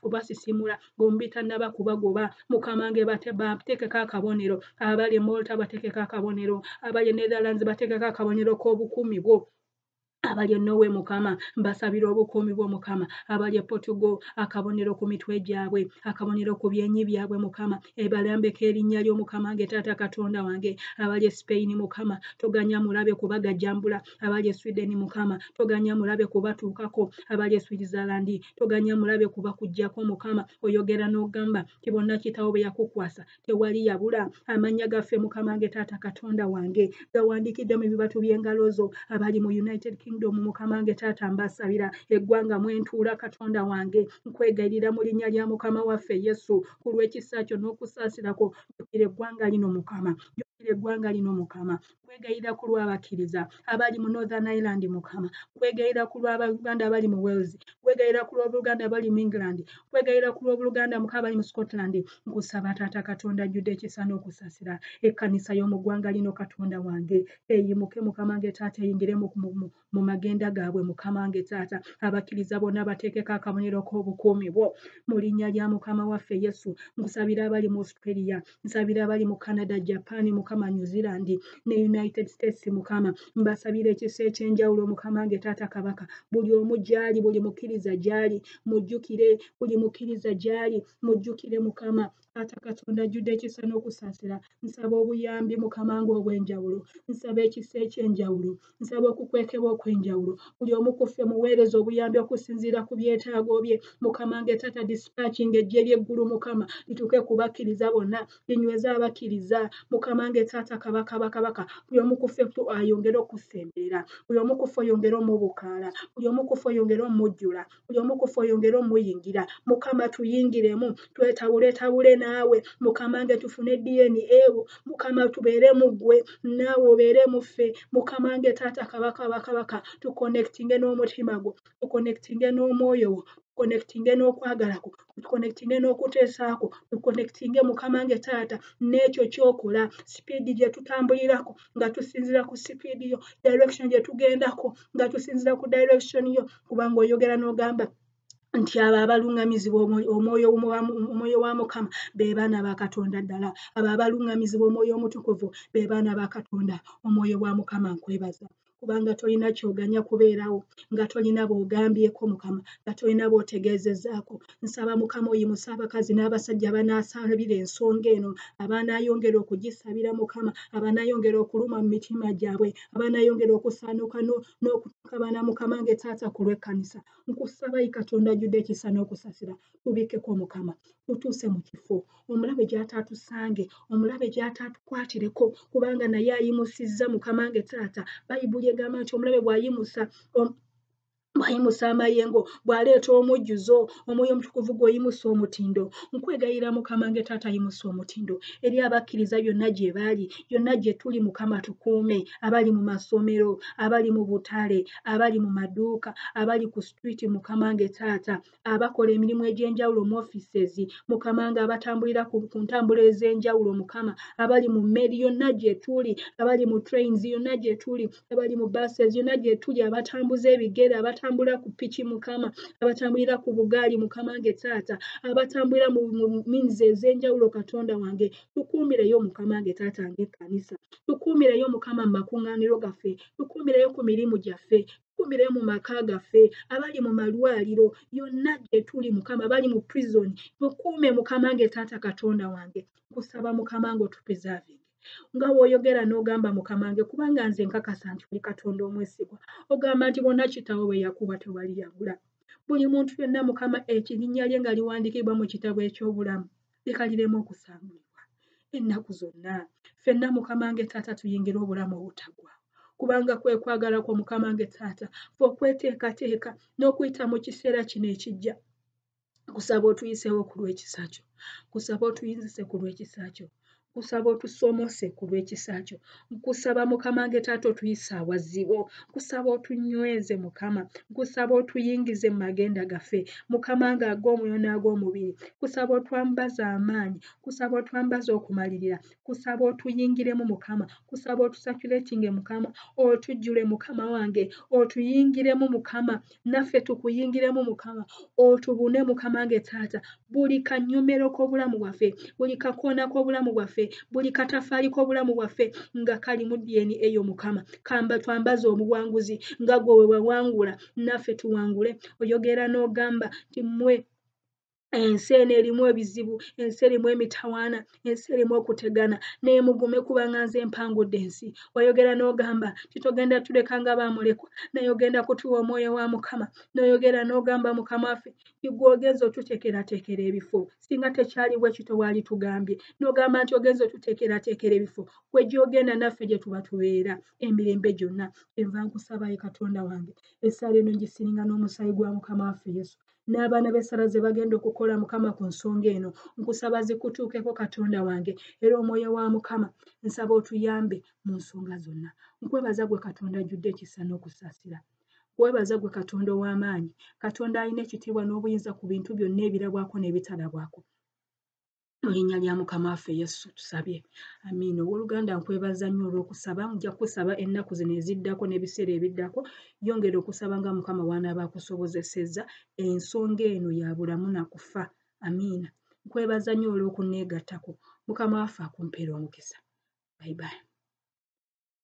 kubasisimula ng'omubi tannaba kubagoba Mukama wange bateekeko akabonero abali Malta bateekeko akabonero abali Netherlands bateekeko akabonero k'obukuumi bwo abali Norway Mukama mbasabira obukuumi bwo Mukama abali Portugal akabonero ku mitwe gyabwe akabonero ku byenyi byabwe Mukama ebalambeko erinnya lyo Mukama wange Taata Katonda wange abali Spain Mukama toganya mulabe kubagajambula abali Sweden Mukama toganya mulabe kubatuukako abali Switzerland toganya mulabe kubakujjako Mukama oyogera n'ogamba ti bonna kitawo bwe yakukwasa tewali yabula amanya gaffe Mukama wange Taata Katonda wange gawandiikidde mu bibatu by'engalo zo abali mu United Kingdom Mukama wange Taata mbasabira eggwanga mwentuula Katonda wange nkwegayirira mu linnya lya Mukama waffe Yesu ku lw'ekisa kyo n'okusaasirako jjukira eggwanga lino Mukama jjukira eggwanga lino Mukama kwegayirira ku lw'abakkiriza abali mu Northern Ireland Mukama kwegayirira ku lw'Abaganda abali mu Wales kwegayirira ku lw'Obuluganda abali mu England kwegayirira ku lw'Obuluganda Mukama abali mu Scotland nkusaba Taata Katonda ajjudde ekisa n'okusaasira ekkanisa y'omu ggwanga lino Katonda wange eyimuke Mukama wange Taata eyingire mu magenda gaabwe Mukama wange Taata abakkiriza bonna bateekeko akabonero k'obukuumi bwo mu linnya lya Mukama waffe Yesu nkusabira abali mu Australia nsabira abali mu Canada Japan Mukama New Zealand ne United States Mukama mbasabira ekisa eky'enjawulo Mukama wange Taata Kabaka buli omu gyali buli mukkiriza gyali mujjukire buli mukkiriza gyali mujjukire Mukama Taata Katonda ajjudde ekisa n'okusaasira nsaba obuyambi Mukama wange obw'enjawulo nsaba ekisa eky'enjawulo nsaba okukwekebwa okw'enjawulo buli omu ku ffe muweereza obuyambi okusinziira ku byetaago bye Mukama wange Taata dispatching eggye ly'eggulu Mukama lituuke ku bakkiriza bonna linyweza abakkiriza Mukama wange Taata Kabaka bakabaka buli omu ku ffe ayongere okusemberera buli omu ku ffe oyongere omubukaala buli omu ku ffe oyongere omujjula buli omu ku ffe oyongere omuyingira Mukama tuyingiremu twetabule naawe Mukama wange tufune DNA Mukama tubeere mu ggwe naawe obeere mu ffe Mukama wange Taata Kabaka bakabaka tuconnectinge n'omutima gwo tuconnectinge n'omwoyo wo tuconnectinge n'okwagala kwo tuconnectinge n'okuteesaako tuconnectinge Mukama wange Taata n'ekyo ky'okola sipiidi gye tutambulirako nga tusinzira ku sipiidi yo direction gye tugendako nga tusinzira ku direction yo kubanga oyogera n'ogamba nti abo abaluŋŋamizibwa omwoyo wa Mukama be baana ba Katonda ddala abo abaluŋŋamizibwa omwoyo omutukuvu be baana ba Katonda omwoyo wa Mukama nkwebaza kubanga tolina kyoganya kubeerawo nga tolina b'ogambyeko Mukama nga tolina b'otegeezezzaako nsaba Mukama oyimusa abakazi n'abasajja abanaasabira ensonga eno abanaayongera okugisabira Mukama abanaayongera okuluma mu mitima gyabwe abanaayongera okusaanuka n'okutukabana Mukama wange Taata ku lw'ekkanisa nkusaba yi Katonda ajjudde ekisa n'okusasira tubikkeko Mukama tutuuse mu kifo omulabe gy'ataatusange omulabe gy'atatukwatireko kubanga naye ayimusizza Mukama wange Taata Bayibuli egamba nti omulabe bw'ayimusa amayengo bw'aleeta omujjuzo omwoyo omutukuvu gw'oyimusa omutindo nkwegayira Mukama wange Taata ayimusa omutindo eri abakkiriza byonna gye baali byonna gye tuli Mukama tukuume abali mu masomero abali mu butale abali mu maduuka abali ku street Mukama wange Taata abakola emirimu egy'enjawulo mu offices Mukama wange abatambulira ku ntambula ez'enjawulo Mukama abali mu mmeri yonna gye tuli abali mu trains yonna gye tuli abali mu buses yonna gye tuli abatambuza ebigere abatambula ku piki Mukama abatambulira ku bugaali Mukama wange Taata abatambulira mu means ez'enjawulo Katonda wange tukuumireyo Mukama wange Taata ng'ekkanisa tukuumireyo Mukama mu makuŋŋaaniro gaffe tukuumireyo ku mirimu gyaffe tukuumireyo mu maka gaffe abali mu malwaliro yonna gye tuli Mukama abali mu prison tukuume Mukama wange Taata Katonda wange kusaba Mukama wange otupreserving nga bw'oyogera n'ogamba Mukama wange kubanga nze nkakasa nti oli Katonda omwesigwa ogamba nti bonna kitaawe bwe yakuba tewali yabula buli muntu yenna Mukama ekirinnya lye nga liwandiikibwa mu kitabo eky'obulamu leka lireme okusangulibwa ennaku zonna ffenna Mukama wange Taata tuyingire obulamu obutagwa kubanga kwe kwagala kwa Mukama wange Taata fe okweteekateeka n'okuyita mu kiseera kino ekijja kusaba otuyiseewo ku lw'ekisa kyo kusaba otuyinzise ku lw'ekisa kyo nkusaba otusomose ku lw'ekisa kyo. Nkusaba Mukama wange Taata otuyise awazibo. Nkusaba otunyweze Mukama. Nkusaba otuyingize mu magenda gaffe Mukama wange ag'omwoyo n'ag'omubiri. Nkusaba otwambaze amaanyi. Nkusaba otwambaze okumalirira. Nkusaba otuyingiremu Mukama. Nkusaba otusatulatinge Mukama. Otujjule Mukama wange. Otuyingiremu Mukama. Naffe tukuyingiremu Mukama. Otubune Mukama wange Taata. Buli kanyomero k'obulamu bwaffe, buli kakoona k'obulamu bwaffe, buli katafaali k'obulamu bwaffe nga kali mu DNA eyo Mukama. Twambaze obuwanguzi nga gwe we wawangula naffe tuwangule. Oyogera n'ogamba nti mmwe ensi eno erimu ebizibu, ensi erimu emitawaana, ensi erimu okutegana, naye mugume kubanga nze mpangudde ensi. Oyogera n'ogamba titogenda tuleka nga baamulekwa, naye ogenda kutuwa omwoyo wa Mukama. N'oyogera n'ogamba Mukama waffe nti ggwe ogenze otuteekerateekera ebifo singa tekyali bwe kityo waali tugambye. N'ogamba nti ogenze otuteekerateekera ebifo gwe gy'ogenda naffe gye tuba tubeera emirembe gyonna. Enva nkusaba ye Katonda wange essaala eno ngisiringa n'omusaayi gwa Mukama waffe Yesu. N'abaana b'essala ze bagenda okukola Mukama ku nsonga eno nkusaba zikutuukeko Katonda wange. Era omwoyo wa Mukama nsaba otuyambe mu nsonga zonna. Nkwebaza gwe Katonda ajjudde ekisa n'okusaasira. Nkwebaza gwe Katonda ow'amaanyi, Katonda alina ekitiibwa n'obuyinza ku bintu byonna ebirabwako n'ebitalabwako. Mu linnya lya Mukama waffe Yesu tusabye. Amiina. Owooluganda nkwebaza nnyo olw'okusaba. Nja kusaba ennaku zino eziddako n'ebiseera ebiddako. Yongera okusaba nga Mukama w'anaaba akusobozesezza. Ensonga eno ya bulamu na kufa. Amiina. Nkwebaza nnyo olw'okunneegattako. Mukama waffe akumpeera omukisa. Bye bye.